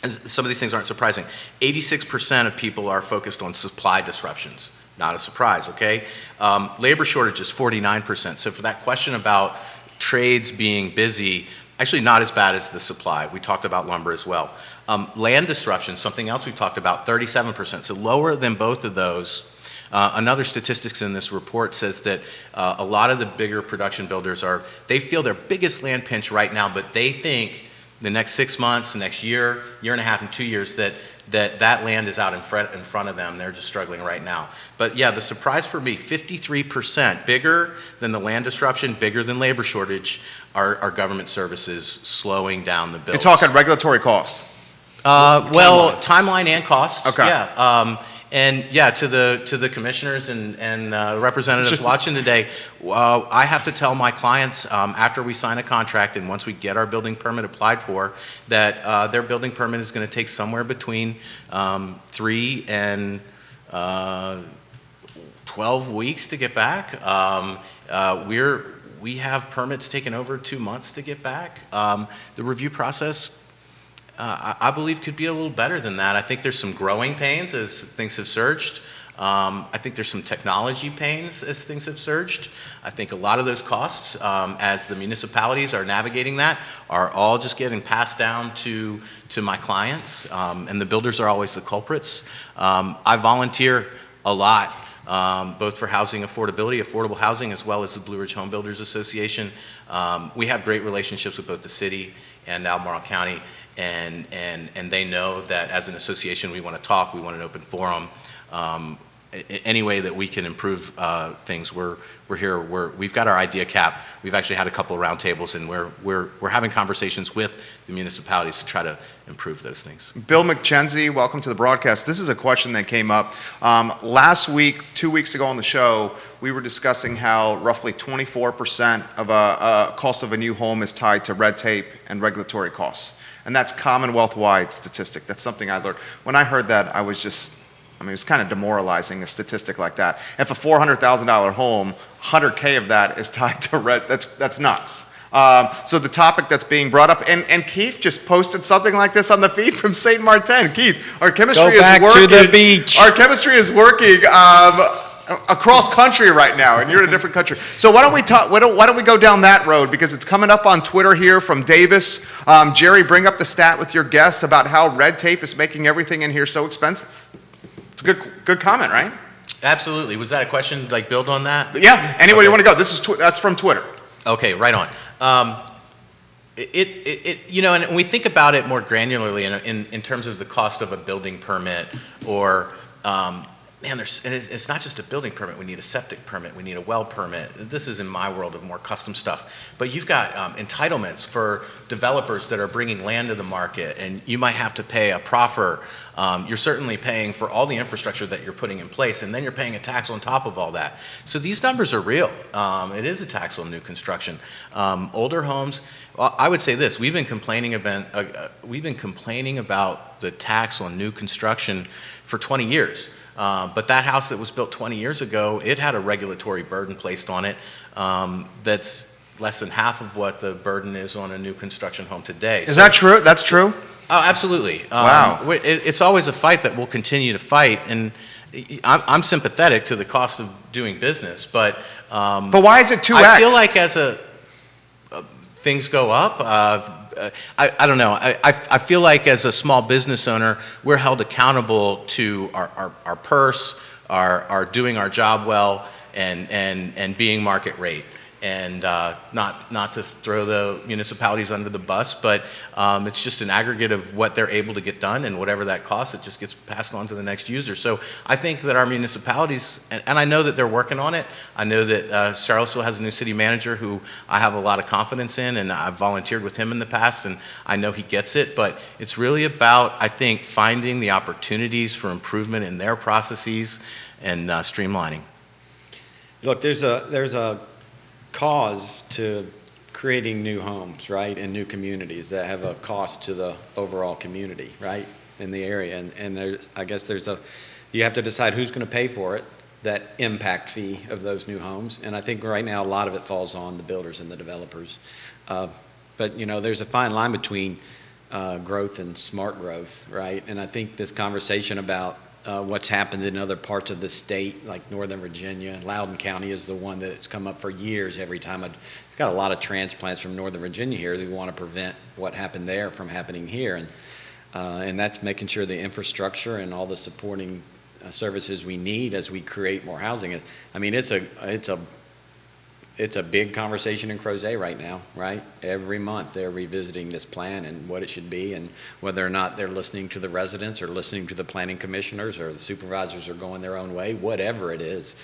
B: and some of these things aren't surprising, 86% of people are focused on supply disruptions. Not a surprise, okay? Labor shortage is 49%. So for that question about trades being busy, actually not as bad as the supply. We talked about lumber as well. Land disruption, something else we've talked about, 37%. So lower than both of those. Another statistics in this report says that a lot of the bigger production builders they feel their biggest land pinch right now, but they think the next 6 months, the next year and a half, and 2 years that land is out in front of them. They're just struggling right now. But yeah, the surprise for me, 53%, bigger than the land disruption, bigger than labor shortage, are government services slowing down the bills.
A: You're talking regulatory costs.
B: Timeline and costs.
A: Okay.
B: Yeah. And yeah, to the commissioners and representatives watching today, I have to tell my clients after we sign a contract and once we get our building permit applied for, that their building permit is going to take somewhere between 3 and 12 weeks to get back. We have permits taking over 2 months to get back. The review process, I believe, could be a little better than that. I think there's some growing pains as things have surged. I think there's some technology pains as things have surged. I think a lot of those costs, as the municipalities are navigating that, are all just getting passed down to my clients, and the builders are always the culprits. I volunteer a lot, both for housing affordability, affordable housing, as well as the Blue Ridge Home Builders Association. We have great relationships with both the city and Albemarle County, and they know that as an association we want to talk, we want an open forum. Any way that we can improve things, we're here. We've got our idea cap. We've actually had a couple of roundtables, and we're having conversations with the municipalities to try to improve those things.
A: Bill McKenzie, welcome to the broadcast. This is a question that came up last week, 2 weeks ago on the show. We were discussing how roughly 24% of a cost of a new home is tied to red tape and regulatory costs, and that's Commonwealth-wide statistic. That's something I learned. When I heard that, it was kind of demoralizing, a statistic like that. If a $400,000 home, 100K of that is tied to red, that's nuts. So the topic that's being brought up, and Keith just posted something like this on the feed from St. Martin. Keith, our chemistry
C: Go back
A: is working.
C: to the beach.
A: Our chemistry is working across country right now, and you're in a different country. So why don't we go down that road, because it's coming up on Twitter here from Davis. Jerry, bring up the stat with your guests about how red tape is making everything in here so expensive. It's a good comment, right?
B: Absolutely. Was that a question, like, build on that?
A: Yeah. Anywhere you want to go. That's from Twitter.
B: Okay, right on. And we think about it more granularly in terms of the cost of a building permit, or it's not just a building permit. We need a septic permit. We need a well permit. This is in my world of more custom stuff. But you've got entitlements for developers that are bringing land to the market, and you might have to pay a proffer. You're certainly paying for all the infrastructure that you're putting in place, and then you're paying a tax on top of all that. So these numbers are real. It is a tax on new construction. Older homes, well, I would say this: we've been complaining about the tax on new construction for 20 years. But that house that was built 20 years ago, it had a regulatory burden placed on it that's less than half of what the burden is on a new construction home today.
A: Is that true? That's true?
B: Oh, absolutely.
A: Wow.
B: It's always a fight that we'll continue to fight, and I'm sympathetic to the cost of doing business, but
A: why is it 2x?
B: I feel like as things go up, I don't know. I feel like as a small business owner, we're held accountable to our purse, our doing our job well, and being market rate. And not to throw the municipalities under the bus, but it's just an aggregate of what they're able to get done, and whatever that costs, it just gets passed on to the next user. So I think that our municipalities, and I know that they're working on it. I know that Charlottesville has a new city manager who I have a lot of confidence in, and I've volunteered with him in the past, and I know he gets it. But it's really about, I think, finding the opportunities for improvement in their processes and streamlining.
C: Look, there's a cause to creating new homes, right, and new communities that have a cost to the overall community, right, in the area. And you have to decide who's going to pay for it, that impact fee of those new homes. And I think right now a lot of it falls on the builders and the developers. But there's a fine line between growth and smart growth, right? And I think this conversation about what's happened in other parts of the state, like Northern Virginia. Loudoun County is the one that it's come up for years every time. I've got a lot of transplants from Northern Virginia here who want to prevent what happened there from happening here. And that's making sure the infrastructure and all the supporting services we need as we create more housing. I mean, it's a big conversation in Crozet right now, right? Every month they're revisiting this plan and what it should be, and whether or not they're listening to the residents or listening to the planning commissioners or the supervisors are going their own way, whatever it is.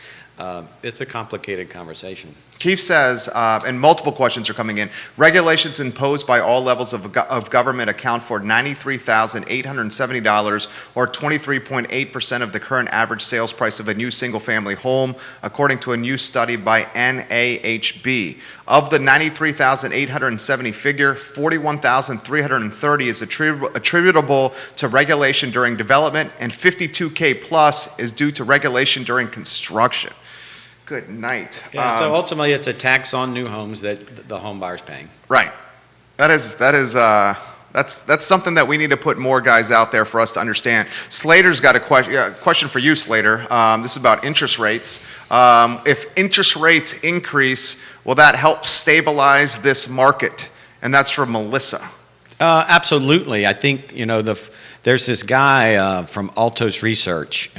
C: It's a complicated conversation.
A: Keith says, and multiple questions are coming in, regulations imposed by all levels of government account for $93,870, or 23.8% of the current average sales price of a new single-family home, according to a new study by NAHB. Of the 93,870 figure, 41,330 is attributable to regulation during development, and 52K plus is due to regulation during construction. Good night.
C: Yeah, so ultimately it's a tax on new homes that the home buyer's paying.
A: Right. That is That's something that we need to put more guys out there for us to understand. Slater's got a question for you, Slater. This is about interest rates. If interest rates increase, will that help stabilize this market? And that's from Melissa.
C: Absolutely. I think, there's this guy from Altos Research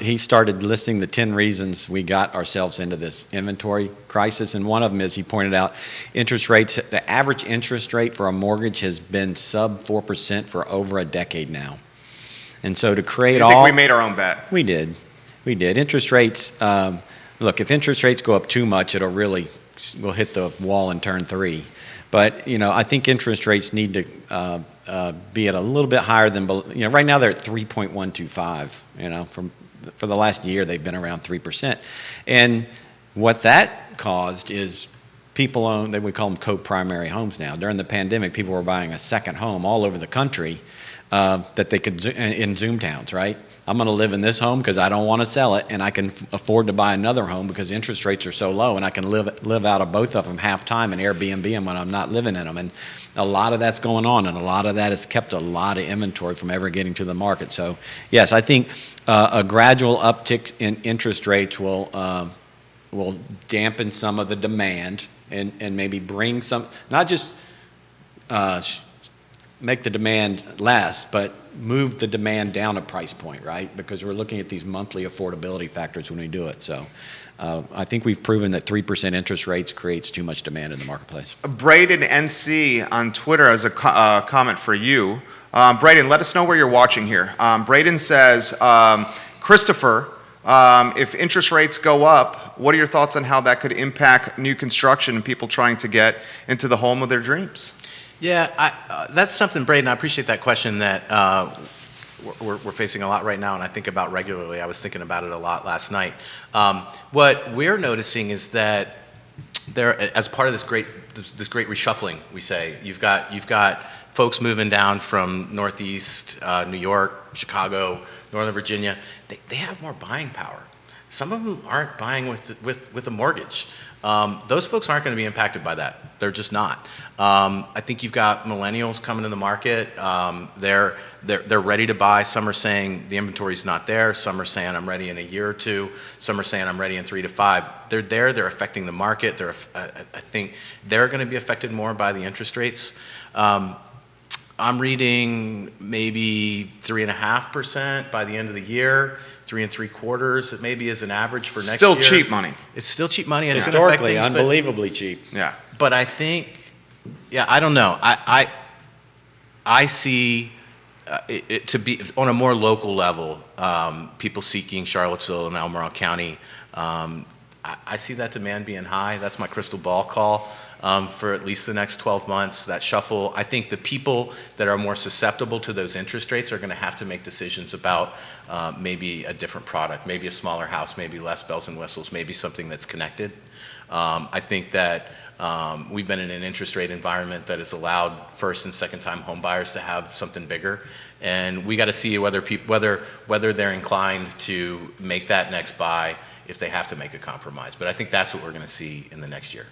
C: he started listing the 10 reasons we got ourselves into this inventory crisis. And one of them is he pointed out interest rates, the average interest rate for a mortgage has been sub 4% for over a decade now. And so to create
A: I think we made our own bet.
C: We did. Interest rates, look, if interest rates go up too much, we'll hit the wall and turn 3. But, I think interest rates need to be at a little bit higher than, right now they're at 3.125, for the last year they've been around 3%. And what that caused is people we call them co-primary homes now. During the pandemic, people were buying a second home all over the country that they could, in Zoom towns, right? I'm going to live in this home because I don't want to sell it, and I can afford to buy another home because interest rates are so low, and I can live out of both of them half time and Airbnb them when I'm not living in them. And a lot of that's going on, and a lot of that has kept a lot of inventory from ever getting to the market. So, yes, I think a gradual uptick in interest rates will dampen some of the demand and maybe bring some, not just make the demand less, but move the demand down a price point, right? Because we're looking at these monthly affordability factors when we do it. So I think we've proven that 3% interest rates creates too much demand in the marketplace.
A: Braden NC on Twitter has a comment for you. Braden, let us know where you're watching here. Braden says, Christopher, if interest rates go up, what are your thoughts on how that could impact new construction and people trying to get into the home of their dreams?
B: Yeah, that's something, Braden, I appreciate that question that we're facing a lot right now, and I think about regularly. I was thinking about it a lot last night. What we're noticing is that there, as part of this great reshuffling, we say, you've got folks moving down from Northeast, New York, Chicago, Northern Virginia. They have more buying power. Some of them aren't buying with a mortgage. Those folks aren't going to be impacted by that. They're just not. I think you've got millennials coming to the market. They're ready to buy. Some are saying the inventory's not there. Some are saying I'm ready in a year or two. Some are saying I'm ready in 3 to 5. They're there. They're affecting the market. I think they're going to be affected more by the interest rates. I'm reading maybe 3.5% by the end of the year. 3 3/4, it maybe is an average for next year.
A: Still cheap money.
B: It's still cheap money. And
C: Historically,
B: it's
C: unbelievably cheap.
A: Yeah.
B: But I think, I don't know. I see it to be on a more local level. People seeking Charlottesville and Albemarle County. I see that demand being high. That's my crystal ball call. For at least the next 12 months, that shuffle. I think the people that are more susceptible to those interest rates are going to have to make decisions about maybe a different product, maybe a smaller house, maybe less bells and whistles, maybe something that's connected. I think that we've been in an interest rate environment that has allowed first and second time home buyers to have something bigger. And we got to see whether they're inclined to make that next buy if they have to make a compromise. But I think that's what we're going to see in the next year.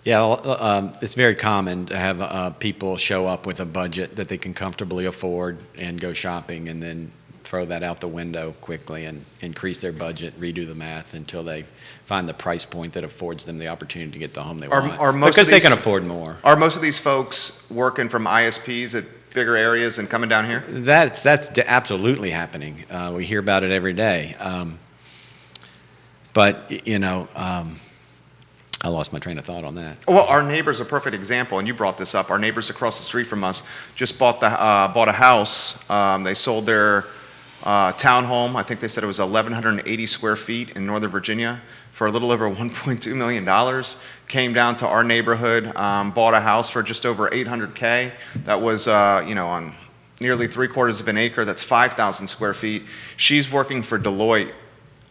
C: Yeah, it's very common to have people show up with a budget that they can comfortably afford and go shopping and then throw that out the window quickly and increase their budget, redo the math until they find the price point that affords them the opportunity to get the home they want. Because they can afford more.
A: Are most of these folks working from ISPs at bigger areas and coming down here?
C: That's absolutely happening. We hear about it every day. I lost my train of thought on that.
A: Well, our neighbor's a perfect example, and you brought this up. Our neighbors across the street from us just bought a house. They sold their townhome. I think they said it was 1,180 square feet in Northern Virginia for a little over $1.2 million. Came down to our neighborhood, bought a house for just over $800K. That was, on nearly 3/4 of an acre. That's 5,000 square feet. She's working for Deloitte.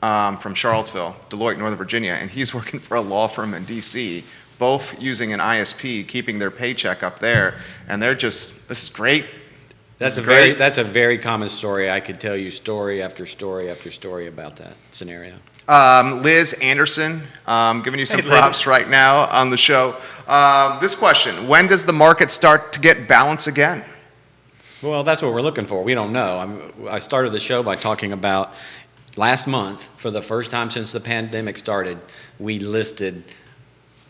A: From Charlottesville, Deloitte, Northern Virginia, and he's working for a law firm in D.C., both using an ISP, keeping their paycheck up there, and this is great.
C: That's a very common story. I could tell you story after story after story about that scenario.
A: Liz Anderson, giving you some
C: Hey,
A: props right now on the show. This question, when does the market start to get balance again?
C: Well, that's what we're looking for. We don't know. I started the show by talking about last month, for the first time since the pandemic started, we listed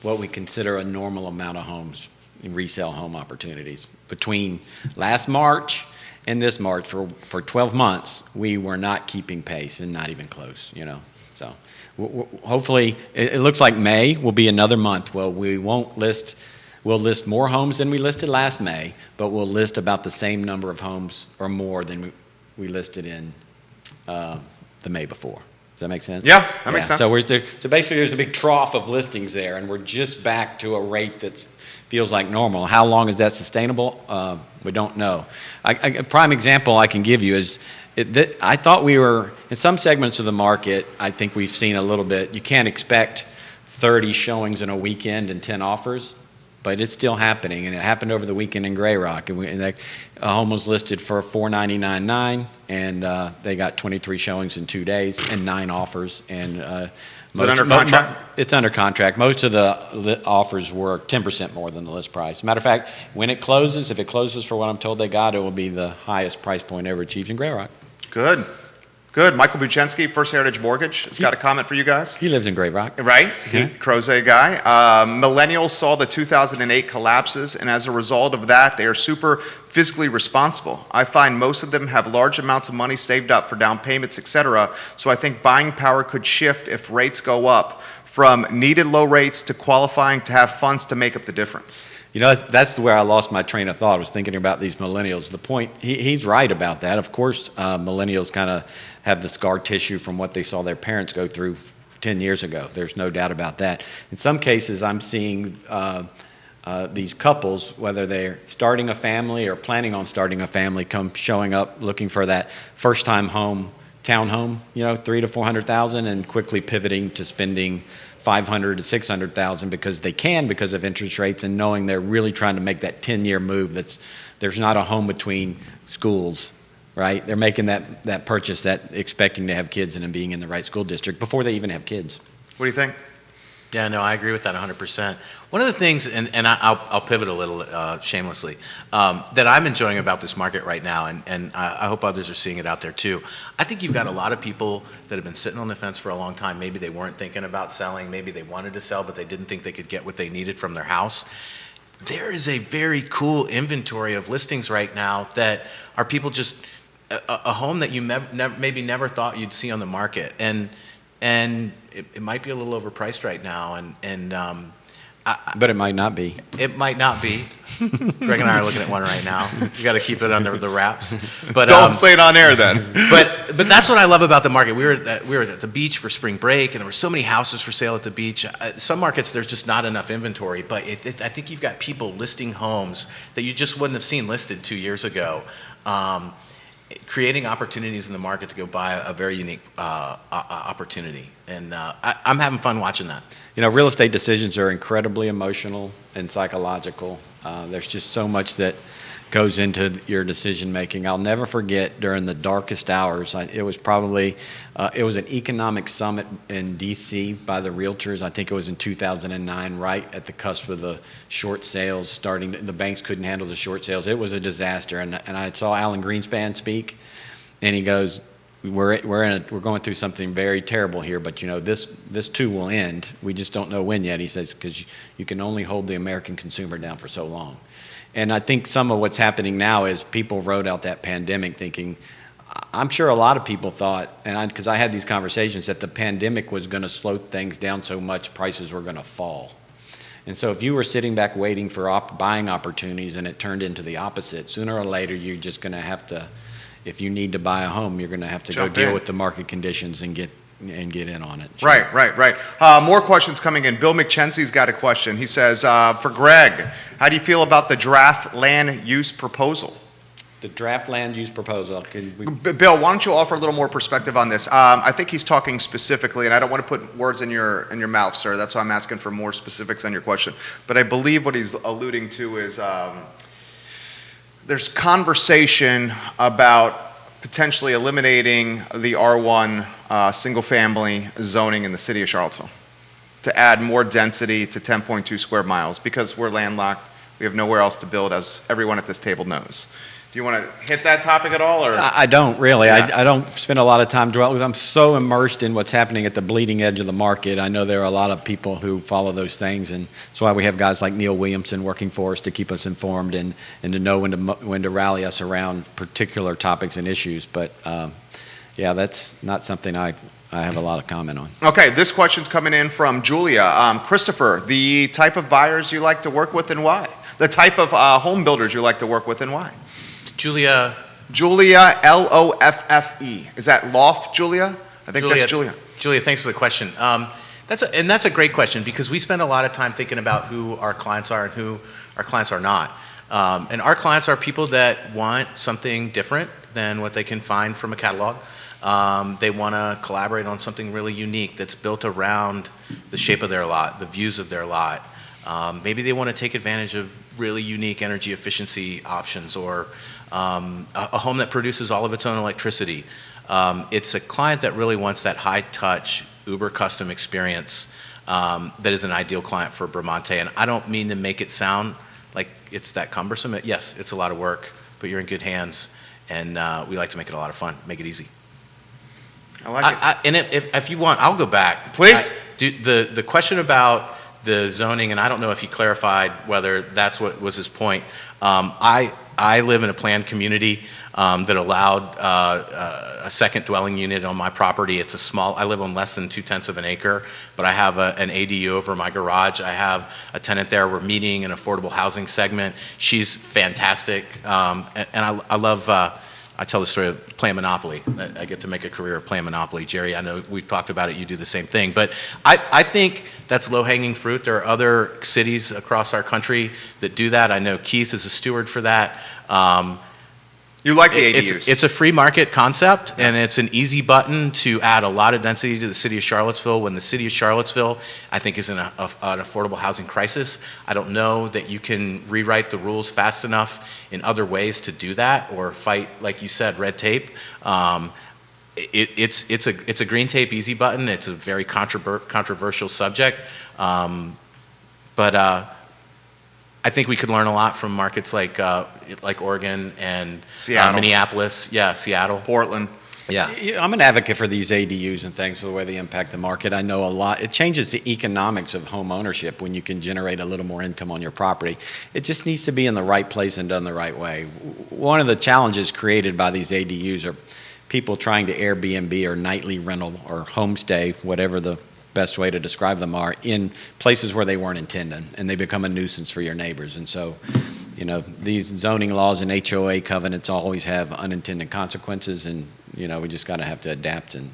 C: what we consider a normal amount of homes, resale home opportunities. Between last March and this March, for 12 months, we were not keeping pace and not even close, So hopefully, it looks like May will be another month. Well, we'll list more homes than we listed last May, but we'll list about the same number of homes or more than we listed in the May before. Does that make sense?
A: Yeah, that makes sense.
C: So basically, there's a big trough of listings there, and we're just back to a rate that feels like normal. How long is that sustainable? We don't know. A prime example I can give you is I thought we were, in some segments of the market, I think we've seen a little bit, you can't expect 30 showings in a weekend and 10 offers, but it's still happening, and it happened over the weekend in Grey Rock. And a home was listed for $499,900, and they got 23 showings in 2 days and 9 offers. And
A: is it under contract?
C: It's under contract. Most of the offers were 10% more than the list price. Matter of fact, when it closes, if it closes for what I'm told they got, it will be the highest price point ever achieved in Grey Rock.
A: Good. Good. Michael Buchensky, First Heritage Mortgage, has got a comment for you guys.
C: He lives in Grey Rock.
A: Right?
C: Yeah.
A: Crozet guy. Millennials saw the 2008 collapses, and as a result of that, they are super fiscally responsible. I find most of them have large amounts of money saved up for down payments, etc. So I think buying power could shift if rates go up from needed low rates to qualifying to have funds to make up the difference.
C: That's where I lost my train of thought. I was thinking about these millennials. The point, he's right about that. Of course, millennials kind of have the scar tissue from what they saw their parents go through 10 years ago. There's no doubt about that. In some cases, I'm seeing these couples, whether they're starting a family or planning on starting a family, come showing up looking for that first-time home, townhome, $300,000 to $400,000, and quickly pivoting to spending $500,000 to $600,000 because they can, because of interest rates, and knowing they're really trying to make that 10-year move. There's not a home between schools, right? They're making that purchase, expecting to have kids and then being in the right school district before they even have kids.
A: What do you think?
B: Yeah, no, I agree with that 100%. One of the things, and I'll pivot a little shamelessly, that I'm enjoying about this market right now, and I hope others are seeing it out there too. I think you've got a lot of people that have been sitting on the fence for a long time. Maybe they weren't thinking about selling. Maybe they wanted to sell, but they didn't think they could get what they needed from their house. There is a very cool inventory of listings right now that are people just, a home that you maybe never thought you'd see on the market. And it might be a little overpriced right now,
C: But it might not be.
B: It might not be. Greg and I are looking at one right now. You got to keep it under the wraps. But
A: Don't say it on air then.
B: But that's what I love about the market. We were at the beach for spring break, and there were so many houses for sale at the beach. Some markets there's just not enough inventory, but I think you've got people listing homes that you just wouldn't have seen listed 2 years ago. Creating opportunities in the market to go buy a very unique opportunity. And I'm having fun watching that.
C: Real estate decisions are incredibly emotional and psychological. There's just so much that goes into your decision making. I'll never forget during the darkest hours, it was an economic summit in D.C. by the Realtors. I think it was in 2009, right at the cusp of the short sales starting. The banks couldn't handle the short sales. It was a disaster. And I saw Alan Greenspan speak, and he goes, we're going through something very terrible here, but this too will end. We just don't know when yet. He says, because you can only hold the American consumer down for so long. And I think some of what's happening now is people wrote out that pandemic thinking, I'm sure a lot of people thought, because I had these conversations, that the pandemic was going to slow things down so much prices were going to fall. And so if you were sitting back waiting for buying opportunities and it turned into the opposite, sooner or later you're just going to have to, if you need to buy a home, you're going to have to go deal with the market conditions and get in on it.
A: Right. More questions coming in. Bill McChenzy's got a question. He says, for Greg, how do you feel about the draft land use proposal?
C: The draft land use proposal.
A: Bill, why don't you offer a little more perspective on this? I think he's talking specifically, and I don't want to put words in your mouth, sir. That's why I'm asking for more specifics on your question. But I believe what he's alluding to is there's conversation about potentially eliminating the R1 single-family zoning in the city of Charlottesville to add more density to 10.2 square miles because we're landlocked. We have nowhere else to build, as everyone at this table knows. Do you want to hit that topic at all? Or?
C: I don't really.
A: Yeah.
C: I don't spend a lot of time dwelling. I'm so immersed in what's happening at the bleeding edge of the market. I know there are a lot of people who follow those things, and that's why we have guys like Neil Williamson working for us to keep us informed and to know when to rally us around particular topics and issues. But yeah, that's not something I have a lot of comment on.
A: Okay, this question's coming in from Julia. Christopher, the type of buyers you like to work with and why? The type of home builders you like to work with and why?
B: Julia,
A: Loffe. Is that Loft, Julia? I think that's Julia.
B: Julia, thanks for the question. That's a great question because we spend a lot of time thinking about who our clients are and who our clients are not. And our clients are people that want something different than what they can find from a catalog. They want to collaborate on something really unique that's built around the shape of their lot, the views of their lot. Maybe they want to take advantage of really unique energy efficiency options or a home that produces all of its own electricity. It's a client that really wants that high-touch, uber-custom experience that is an ideal client for Bramante. And I don't mean to make it sound like it's that cumbersome. Yes, it's a lot of work, but you're in good hands, and we like to make it a lot of fun, make it easy.
A: I like it.
B: And if you want, I'll go back.
A: Please.
B: The question about the zoning, and I don't know if he clarified whether that's what was his point. I live in a planned community that allowed a second dwelling unit on my property. It's a small, I live on less than 2/10 of an acre, but I have an ADU over my garage. I have a tenant there. We're meeting an affordable housing segment. She's fantastic. And I love, I tell the story of playing Monopoly. I get to make a career of playing Monopoly. Jerry, I know we've talked about it. You do the same thing. But I think that's low-hanging fruit. There are other cities across our country that do that. I know Keith is a steward for that.
A: You like the ADUs.
B: It's a free market concept, and it's an easy button to add a lot of density to the city of Charlottesville when the city of Charlottesville, I think, is in an affordable housing crisis. I don't know that you can rewrite the rules fast enough in other ways to do that or fight, like you said, red tape. It's a green tape easy button. It's a very controversial subject, but I think we could learn a lot from markets like Oregon and
A: Seattle.
B: Minneapolis, Seattle,
A: Portland.
B: Yeah.
C: I'm an advocate for these ADUs and things, the way they impact the market. I know a lot. It changes the economics of home ownership when you can generate a little more income on your property. It just needs to be in the right place and done the right way. One of the challenges created by these ADUs are people trying to Airbnb or nightly rental or homestay, whatever the best way to describe them are, in places where they weren't intended, and they become a nuisance for your neighbors. And so, these zoning laws and HOA covenants always have unintended consequences, and, we just got to have to adapt and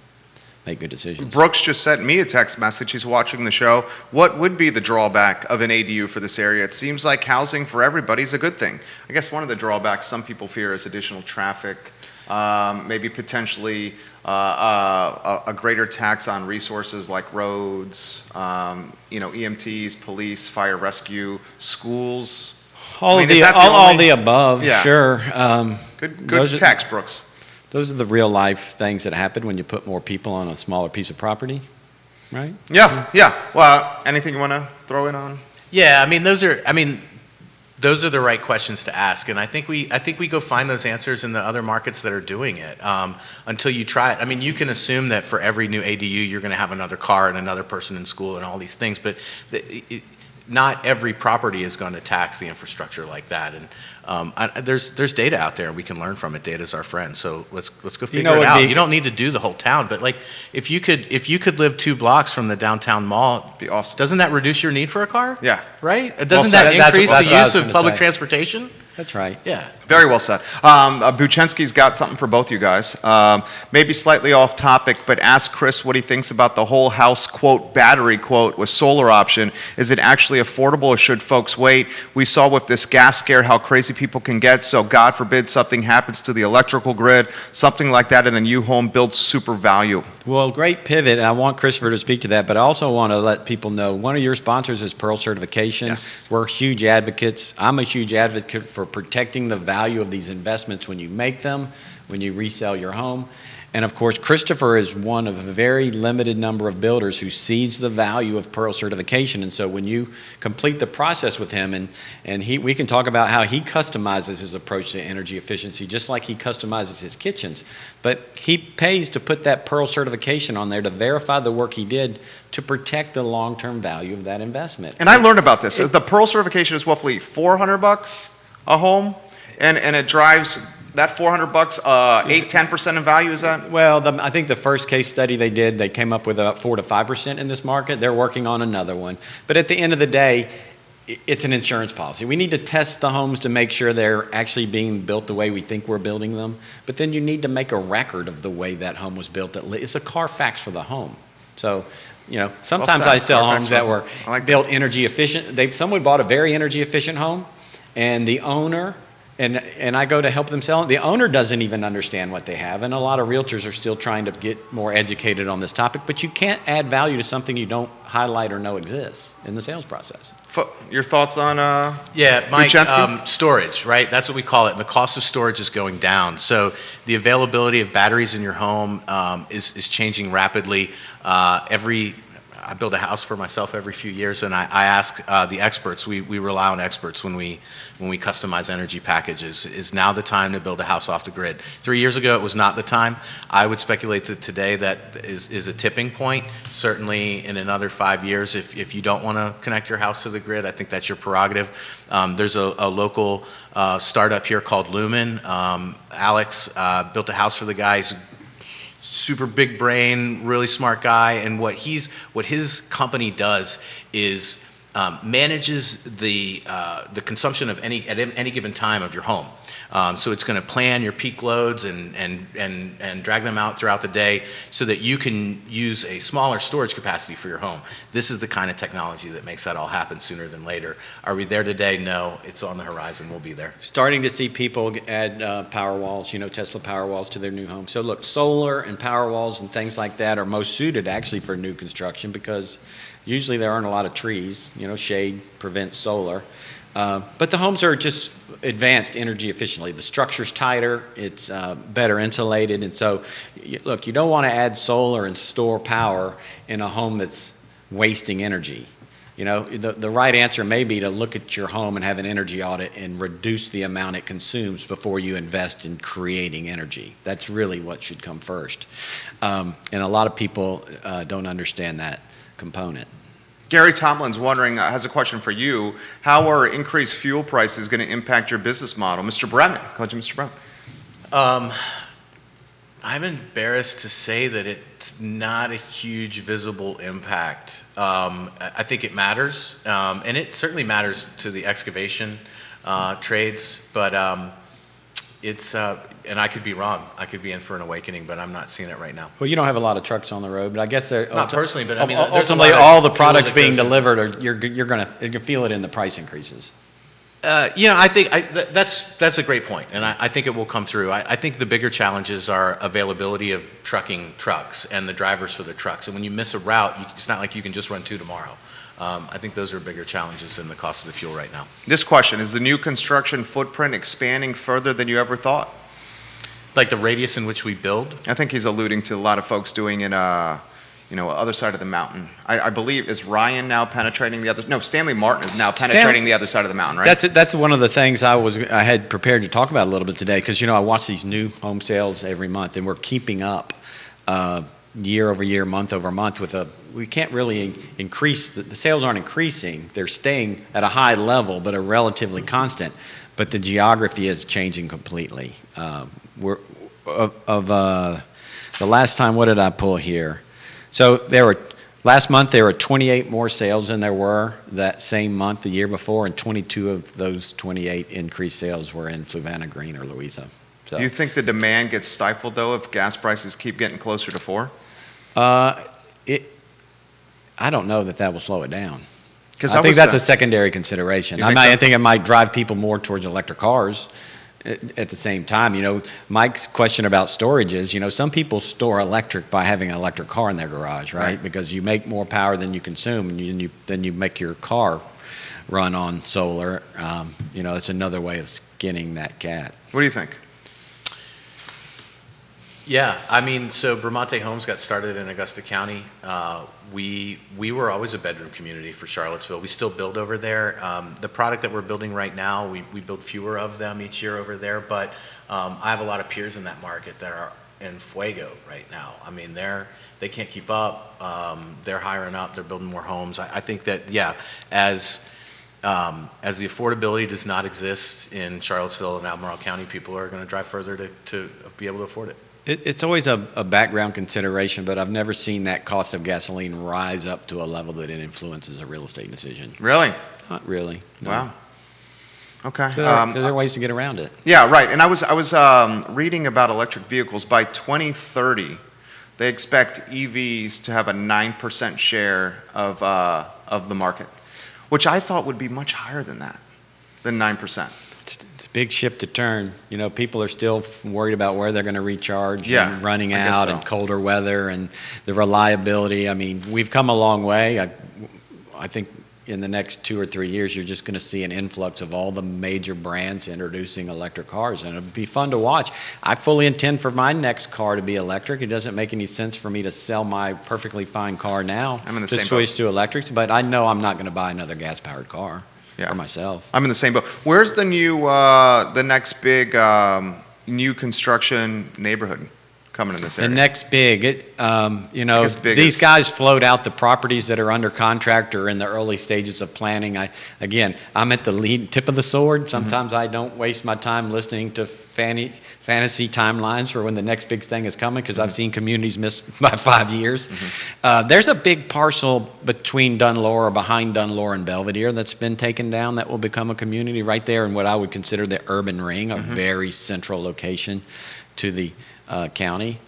C: make good decisions.
A: Brooks just sent me a text message. He's watching the show. What would be the drawback of an ADU for this area? It seems like housing for everybody is a good thing. I guess one of the drawbacks some people fear is additional traffic, maybe potentially a greater tax on resources like roads, EMTs, police, fire rescue, schools.
C: All the above,
A: Yeah.
C: sure.
A: Good tax, Brooks.
C: Those are the real life things that happen when you put more people on a smaller piece of property, right?
A: Yeah. Well, anything you want to throw in on?
B: Yeah, those are the right questions to ask, and I think we go find those answers in the other markets that are doing it. Until you try it, you can assume that for every new ADU you're going to have another car and another person in school and all these things, but not every property is going to tax the infrastructure like that. And there's data out there, and we can learn from it. Data's our friend, so let's go figure it out. You don't need to do the whole town, but if you could live 2 blocks from the downtown mall,
A: be awesome.
B: Doesn't that reduce your need for a car?
A: Yeah.
B: Right? Doesn't that increase the use of public transportation?
C: That's right.
B: Yeah.
A: Very well said. Buchenski's got something for both you guys. Maybe slightly off topic, but ask Chris what he thinks about the whole house, quote, battery, quote, with solar option. Is it actually affordable, or should folks wait? We saw with this gas scare how crazy people can get, so God forbid something happens to the electrical grid, something like that in a new home builds super value.
C: Well, great pivot, and I want Christopher to speak to that, but I also want to let people know one of your sponsors is Pearl Certification.
A: Yes.
C: We're huge advocates. I'm a huge advocate for protecting the value of these investments when you make them, when you resell your home. And of course, Christopher is one of a very limited number of builders who sees the value of Pearl Certification. And so when you complete the process with him, we can talk about how he customizes his approach to energy efficiency, just like he customizes his kitchens. But he pays to put that Pearl Certification on there to verify the work he did to protect the long-term value of that investment.
A: And I learned about this. The Pearl Certification is roughly $400 a home, and it drives that $400, 8-10% of value, is that?
C: Well, I think the first case study they did, they came up with about 4 to 5% in this market. They're working on another one. But at the end of the day, it's an insurance policy. We need to test the homes to make sure they're actually being built the way we think we're building them. But then you need to make a record of the way that home was built. It's a Carfax for the home. So, sometimes I sell homes that were built energy efficient. Someone bought a very energy efficient home, and the owner, and I go to help them sell it. The owner doesn't even understand what they have, and a lot of realtors are still trying to get more educated on this topic, but you can't add value to something you don't highlight or know exists in the sales process.
A: Your thoughts on
B: Yeah, Mike,
A: Buchansky?
B: storage, right? That's what we call it, and the cost of storage is going down. So the availability of batteries in your home is changing rapidly. I build a house for myself every few years, and I ask the experts. We rely on experts when we customize energy packages. Is now the time to build a house off the grid? 3 years ago, it was not the time. I would speculate that today that is a tipping point. Certainly, in another 5 years, if you don't want to connect your house to the grid, I think that's your prerogative. There's a local startup here called Lumen. Alex built a house for the guys. Super big brain, really smart guy, and what his company does is manages the consumption of at any given time of your home. So it's going to plan your peak loads and drag them out throughout the day so that you can use a smaller storage capacity for your home. This is the kind of technology that makes that all happen sooner than later. Are we there today? No, it's on the horizon. We'll be there.
C: Starting to see people add power walls, Tesla power walls to their new homes. So look, solar and power walls and things like that are most suited actually for new construction because usually there aren't a lot of trees. Shade prevents solar. But the homes are just advanced energy efficiently. The structure's tighter, it's better insulated, and so, look, you don't want to add solar and store power in a home that's wasting energy. The right answer may be to look at your home and have an energy audit and reduce the amount it consumes before you invest in creating energy. That's really what should come first. And a lot of people don't understand that component.
A: Gary Tomlin's wondering, has a question for you. How are increased fuel prices going to impact your business model? Mr. Brement, call you Mr. Brement.
B: I'm embarrassed to say that it's not a huge visible impact. I think it matters, and it certainly matters to the excavation trades, but it's, and I could be wrong. I could be in for an awakening, but I'm not seeing it right now.
C: Well, you don't have a lot of trucks on the road, but I guess they're
B: not personally, but I mean, there's
C: ultimately all the products being delivered, you're going to feel it in the price increases.
B: I think that's a great point, and I think it will come through. I think the bigger challenges are availability of trucking trucks and the drivers for the trucks. And when you miss a route, it's not like you can just run 2 tomorrow. I think those are bigger challenges than the cost of the fuel right now.
A: This question, is the new construction footprint expanding further than you ever thought?
B: Like the radius in which we build?
A: I think he's alluding to a lot of folks doing it, other side of the mountain. I believe, is Ryan now penetrating the other? No, Stanley Martin is now penetrating the other side of the mountain, right?
C: That's one of the things I had prepared to talk about a little bit today because I watch these new home sales every month, and we're keeping up year over year, month over month we can't really increase the sales aren't increasing. They're staying at a high level, but are relatively constant. But the geography is changing completely. The last time, what did I pull here? So last month there were 28 more sales than there were that same month the year before, and 22 of those 28 increased sales were in Fluvanna Green or Louisa. So,
A: do you think the demand gets stifled though if gas prices keep getting closer to 4?
C: I don't know that will slow it down.
A: Because
C: I think that's a secondary consideration. I think it might drive people more towards electric cars, at the same time, Mike's question about storage is, some people store electric by having an electric car in their garage, right? Because you make more power than you consume, and then you make your car run on solar. It's another way of skinning that cat.
A: What do you think?
B: Yeah, so Bramante Homes got started in Augusta County. We were always a bedroom community for Charlottesville. We still build over there. The product that we're building right now, we build fewer of them each year over there, but I have a lot of peers in that market that are in fuego right now. They can't keep up. They're hiring up. They're building more homes. I think that, as the affordability does not exist in Charlottesville and Albemarle County, people are going to drive further to be able to afford it.
C: It's always a background consideration, but I've never seen that cost of gasoline rise up to a level that it influences a real estate decision.
A: Really?
C: Not really. No.
A: Wow. Okay.
C: There are ways to get around it.
A: Yeah, right. And I was reading about electric vehicles. By 2030, they expect EVs to have a 9% share of the market, which I thought would be much higher than that, than 9%.
C: It's a big ship to turn. People are still worried about where they're going to recharge and running out and colder weather and the reliability. We've come a long way. I think in the next 2 or 3 years, you're just going to see an influx of all the major brands introducing electric cars, and it'll be fun to watch. I fully intend for my next car to be electric. It doesn't make any sense for me to sell my perfectly fine car now to switch to electrics, but I know I'm not going to buy another gas-powered car. For myself.
A: I'm in the same boat. Where's the next big new construction neighborhood coming in this area?
C: The next big, these guys float out the properties that are under contract or in the early stages of planning. I'm at the tip of the sword. Sometimes I don't waste my time listening to fantasy timelines for when the next big thing is coming, because I've seen communities miss by 5 years. There's a big parcel between Dunlore, or behind Dunlore and Belvedere, that's been taken down that will become a community right there in what I would consider the urban ring, a very central location to the county.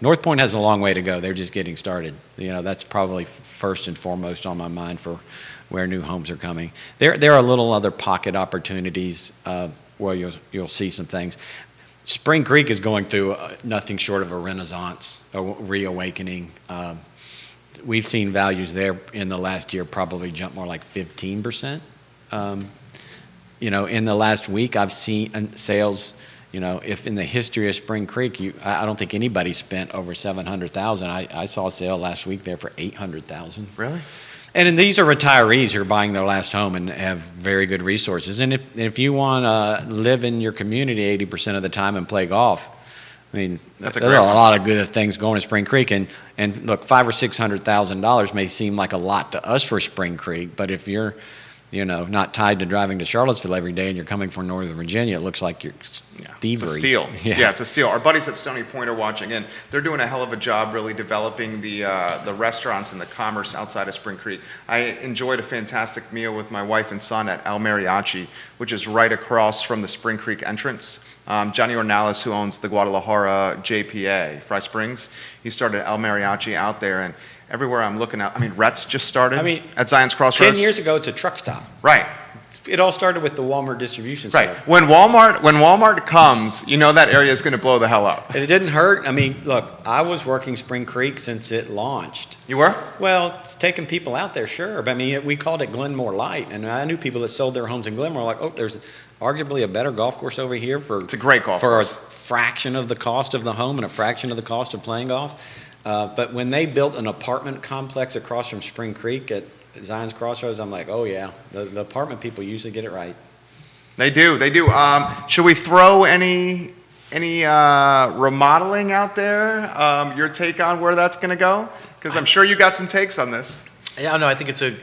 C: North Point has a long way to go. They're just getting started. That's probably first and foremost on my mind for where new homes are coming. There are little other pocket opportunities where you'll see some things. Spring Creek is going through nothing short of a renaissance, a reawakening. We've seen values there in the last year probably jump more like 15%. In the last week, I've seen sales. If in the history of Spring Creek, I don't think anybody spent over $700,000. I saw a sale last week there for $800,000.
A: Really?
C: And these are retirees who are buying their last home and have very good resources. And if you want to live in your community 80% of the time and play golf,
A: That's
C: there are a lot of good things going to Spring Creek. And look, $500,000 or $600,000 may seem like a lot to us for Spring Creek, but if you're not tied to driving to Charlottesville every day and you're coming from Northern Virginia, it looks like you're thievery.
A: It's a steal. Yeah, it's a steal. Our buddies at Stony Point are watching, and they're doing a hell of a job really developing the restaurants and the commerce outside of Spring Creek. I enjoyed a fantastic meal with my wife and son at El Mariachi, which is right across from the Spring Creek entrance. Johnny Ornalis, who owns the Guadalajara JPA, Fry Springs, he started El Mariachi out there, and everywhere I'm looking at, Rhett's just started at Zion's Crossroads.
C: 10 years ago, it's a truck stop.
A: Right.
C: It all started with the Walmart distribution
A: Right.
C: center.
A: When Walmart comes, that area is going to blow the hell up.
C: It didn't hurt. Look, I was working Spring Creek since it launched.
A: You were?
C: Well, it's taking people out there, sure. But we called it Glenmore Light, and I knew people that sold their homes in Glenmore. Like, there's arguably a better golf course over here
A: it's a great golf course.
C: For a fraction of the cost of the home and a fraction of the cost of playing golf. But when they built an apartment complex across from Spring Creek at Zion's Crossroads, I'm like, oh yeah, the apartment people usually get it right.
A: They do. Should we throw any remodeling out there? Your take on where that's going to go? Because I'm sure you got some takes on this.
B: Yeah, no, I think it's a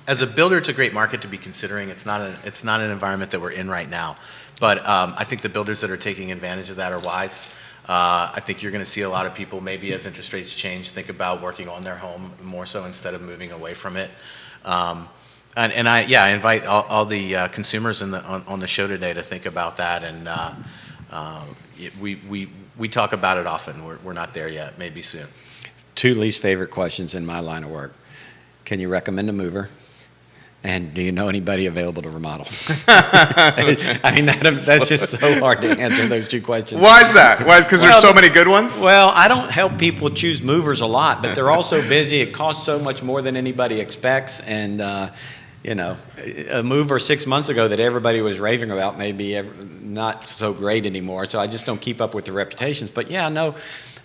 B: as a builder, it's a great market to be considering. It's not an environment that we're in right now, but I think the builders that are taking advantage of that are wise. I think you're going to see a lot of people, maybe as interest rates change, think about working on their home more so instead of moving away from it. And I invite all the consumers on the show today to think about that. And we talk about it often. We're not there yet. Maybe soon. 2
C: least favorite questions in my line of work. Can you recommend a mover? And do you know anybody available to remodel? I mean, that's just so hard to answer those two questions.
A: Why is that? Why? Because there's so many good ones?
C: Well, I don't help people choose movers a lot, but they're all so busy. It costs so much more than anybody expects. And, a mover 6 months ago that everybody was raving about may be not so great anymore. So I just don't keep up with the reputations. But,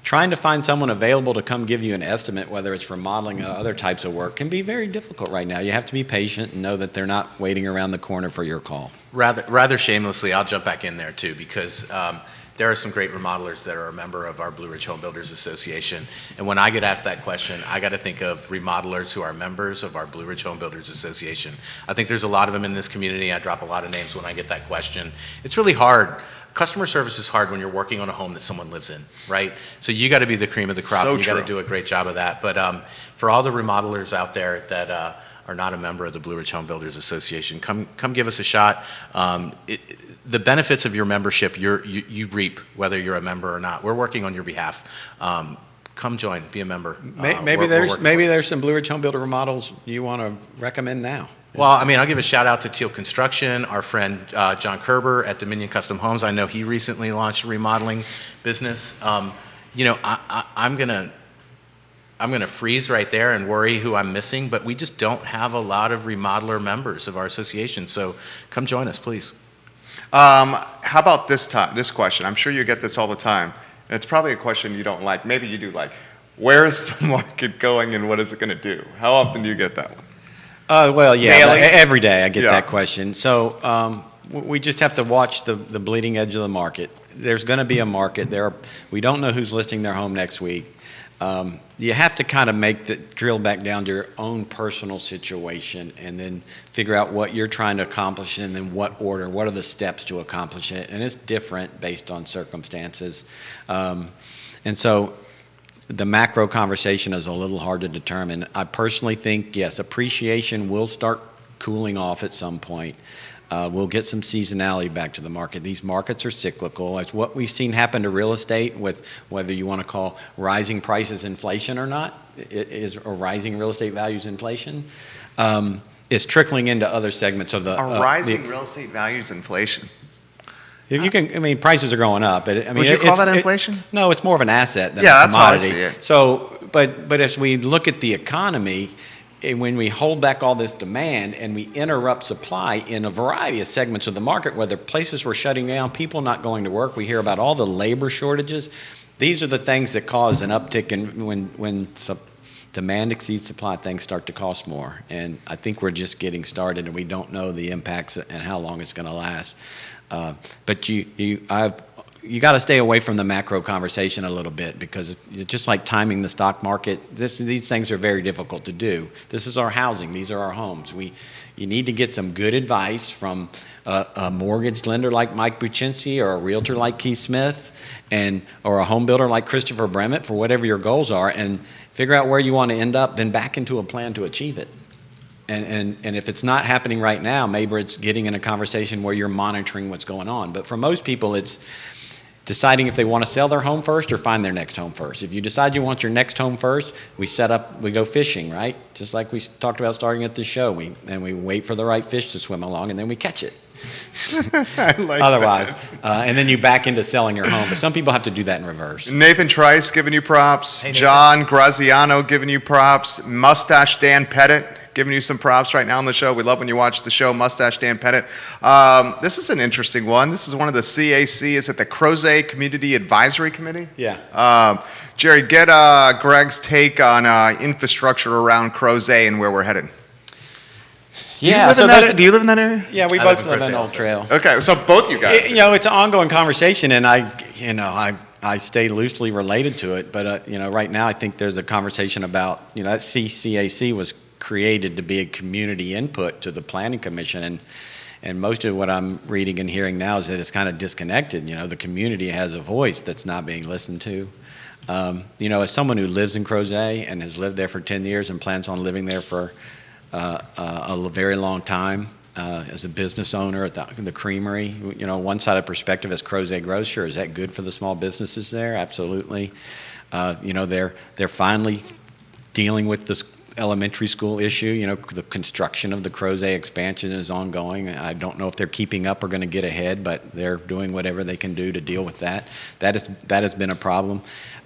C: trying to find someone available to come give you an estimate, whether it's remodeling or other types of work, can be very difficult right now. You have to be patient and know that they're not waiting around the corner for your call.
B: Rather shamelessly, I'll jump back in there too, because there are some great remodelers that are a member of our Blue Ridge Home Builders Association. And when I get asked that question, I got to think of remodelers who are members of our Blue Ridge Home Builders Association. I think there's a lot of them in this community. I drop a lot of names when I get that question. It's really hard. Customer service is hard when you're working on a home that someone lives in, right? So you got to be the cream of the crop.
A: So
B: and you got to
A: true.
B: do a great job of that. But for all the remodelers out there that are not a member of the Blue Ridge Home Builders Association, come give us a shot. The benefits of your membership you reap whether you're a member or not. We're working on your behalf. Come join, be a member.
C: Maybe there's some Blue Ridge Home Builder remodels you want to recommend now.
B: Well, I mean, I'll give a shout out to Teal Construction, our friend John Kerber at Dominion Custom Homes. I know he recently launched a remodeling business. I'm gonna freeze right there and worry who I'm missing, but we just don't have a lot of remodeler members of our association. So come join us, please.
A: How about this question? I'm sure you get this all the time. And it's probably a question you don't like. Maybe you do like. Where is the market going and what is it going to do? How often do you get that one?
C: Daily? Every day I get that question. So we just have to watch the bleeding edge of the market. There's going to be a market there. We don't know who's listing their home next week. You have to kind of drill back down to your own personal situation and then figure out what you're trying to accomplish and then what order, what are the steps to accomplish it. And it's different based on circumstances. And so the macro conversation is a little hard to determine. I personally think, yes, appreciation will start cooling off at some point. We'll get some seasonality back to the market. These markets are cyclical. It's what we've seen happen to real estate with whether you want to call rising prices inflation or not, or rising real estate values inflation, is trickling into other segments of the...
A: rising real estate values inflation?
C: If you can, prices are going up. But
A: would you call that inflation?
C: No, it's more of an asset than a
A: that's
C: commodity.
A: how I see it.
C: So, but as we look at the economy, when we hold back all this demand and we interrupt supply in a variety of segments of the market, whether places were shutting down, people not going to work, we hear about all the labor shortages. These are the things that cause an uptick in when demand exceeds supply, things start to cost more. And I think we're just getting started and we don't know the impacts and how long it's going to last. But you got to stay away from the macro conversation a little bit because it's just like timing the stock market. These things are very difficult to do. This is our housing. These are our homes. You need to get some good advice from a mortgage lender like Mike Buccinski or a realtor like Keith Smith or a home builder like Christopher Brement for whatever your goals are and figure out where you want to end up, then back into a plan to achieve it. And if it's not happening right now, maybe it's getting in a conversation where you're monitoring what's going on. But for most people, it's deciding if they want to sell their home first or find their next home first. If you decide you want your next home first, we go fishing, right? Just like we talked about starting at this show. We wait for the right fish to swim along, and then we catch it.
A: I like
C: Otherwise,
A: that.
C: and then you back into selling your home. But some people have to do that in reverse.
A: Nathan Trice giving you props.
B: Hey, Nathan.
A: John Graziano giving you props. Mustache Dan Pettit giving you some props right now on the show. We love when you watch the show, Mustache Dan Pettit. This is an interesting one. This is one of the CAC. Is it the Crozet Community Advisory Committee?
C: Yeah.
A: Jerry, get Greg's take on infrastructure around Crozet and where we're headed. Do you live in that area?
C: Yeah, we
B: I
C: both
B: live in
C: live in
B: Crozet
C: Old
B: also.
C: Trail.
A: Okay, so both you guys.
C: It's an ongoing conversation, and I stay loosely related to it. But right now, I think there's a conversation about that CCAC was created to be a community input to the Planning Commission, and most of what I'm reading and hearing now is that it's kind of disconnected. The community has a voice that's not being listened to. As someone who lives in Crozet and has lived there for 10 years and plans on living there for a very long time, as a business owner at the creamery, one side of perspective as Crozet grows, sure, is that good for the small businesses there? Absolutely. They're finally dealing with elementary school issue. The construction of the Crozet expansion is ongoing. I don't know if they're keeping up or going to get ahead, but they're doing whatever they can do to deal with that. That has been a problem.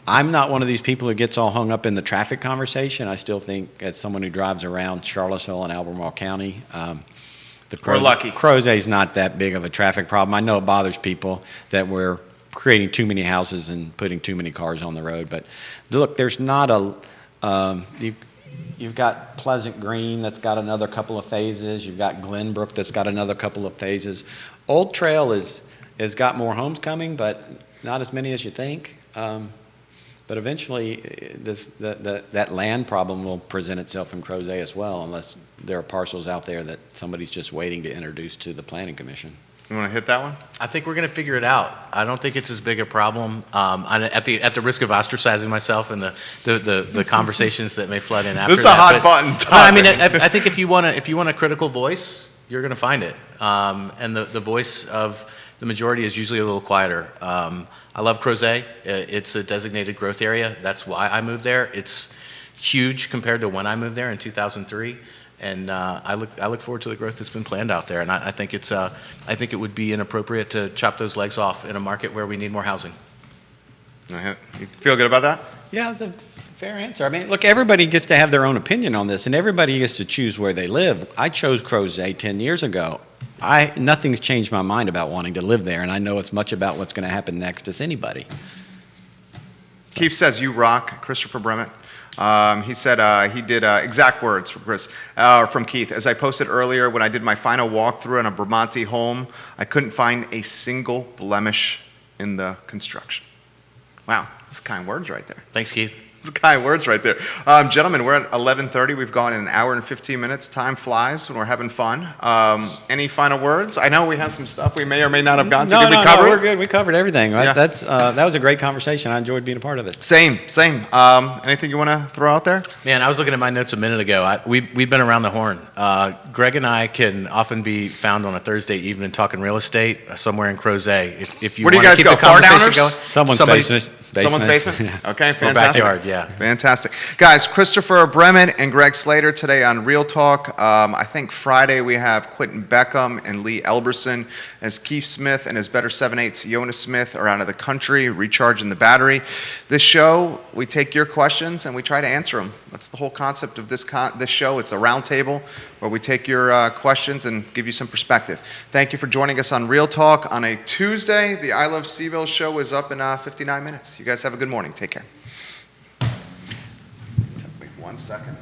C: I'm not one of these people who gets all hung up in the traffic conversation. I still think, as someone who drives around Charlottesville and Albemarle County,
A: We're lucky.
C: Crozet's not that big of a traffic problem. I know it bothers people that we're creating too many houses and putting too many cars on the road. But look, there's not you've got Pleasant Green that's got another couple of phases. You've got Glenbrook that's got another couple of phases. Old Trail has got more homes coming, but not as many as you think. But eventually, that land problem will present itself in Crozet as well, unless there are parcels out there that somebody's just waiting to introduce to the Planning Commission.
A: You want to hit that one?
B: I think we're going to figure it out. I don't think it's as big a problem. At the risk of ostracizing myself and the conversations that may flood in after
A: this is a hot button topic.
B: I mean, I think if you want a critical voice, you're going to find it. And the voice of the majority is usually a little quieter. I love Crozet. It's a designated growth area. That's why I moved there. It's huge compared to when I moved there in 2003. And I look forward to the growth that's been planned out there. And I think it would be inappropriate to chop those legs off in a market where we need more housing.
A: You feel good about that?
C: Yeah, that's a fair answer. I mean, look, everybody gets to have their own opinion on this, and everybody gets to choose where they live. I chose Crozet 10 years ago. Nothing's changed my mind about wanting to live there, and I know as much about what's going to happen next as anybody.
A: Keith says, "You rock," Christopher Brement. He said he did exact words from Keith. As I posted earlier, when I did my final walkthrough on a Bramante home, I couldn't find a single blemish in the construction. Wow, that's kind words right there.
B: Thanks, Keith.
A: That's kind words right there. Gentlemen, we're at 11:30. We've gone in an hour and 15 minutes. Time flies when we're having fun. Any final words? I know we have some stuff we may or may not have gone to. Did we cover
C: No,
A: it?
C: we're good. We covered everything. Right?
A: Yeah.
C: That was a great conversation. I enjoyed being a part of it.
A: Same. Anything you want to throw out there?
B: Man, I was looking at my notes a minute ago. We've been around the horn. Greg and I can often be found on a Thursday evening talking real estate somewhere in Crozet. If you
A: Where do you
B: want
A: guys
B: to keep
A: go?
B: the conversation
A: Far
B: going,
A: downers?
C: Someone's basement.
A: Someone's basement? Okay, fantastic.
B: or backyard, yeah.
A: Fantastic. Guys, Christopher Brement and Greg Slater today on Real Talk. I think Friday we have Quentin Beckham and Lee Elberson, as Keith Smith and his better 7/8 Jonas Smith are out of the country recharging the battery. This show, we take your questions and we try to answer them. That's the whole concept of this show. It's a round table where we take your questions and give you some perspective. Thank you for joining us on Real Talk on a Tuesday. The I Love CVille show is up in 59 minutes. You guys have a good morning. Take care. Wait 1 second.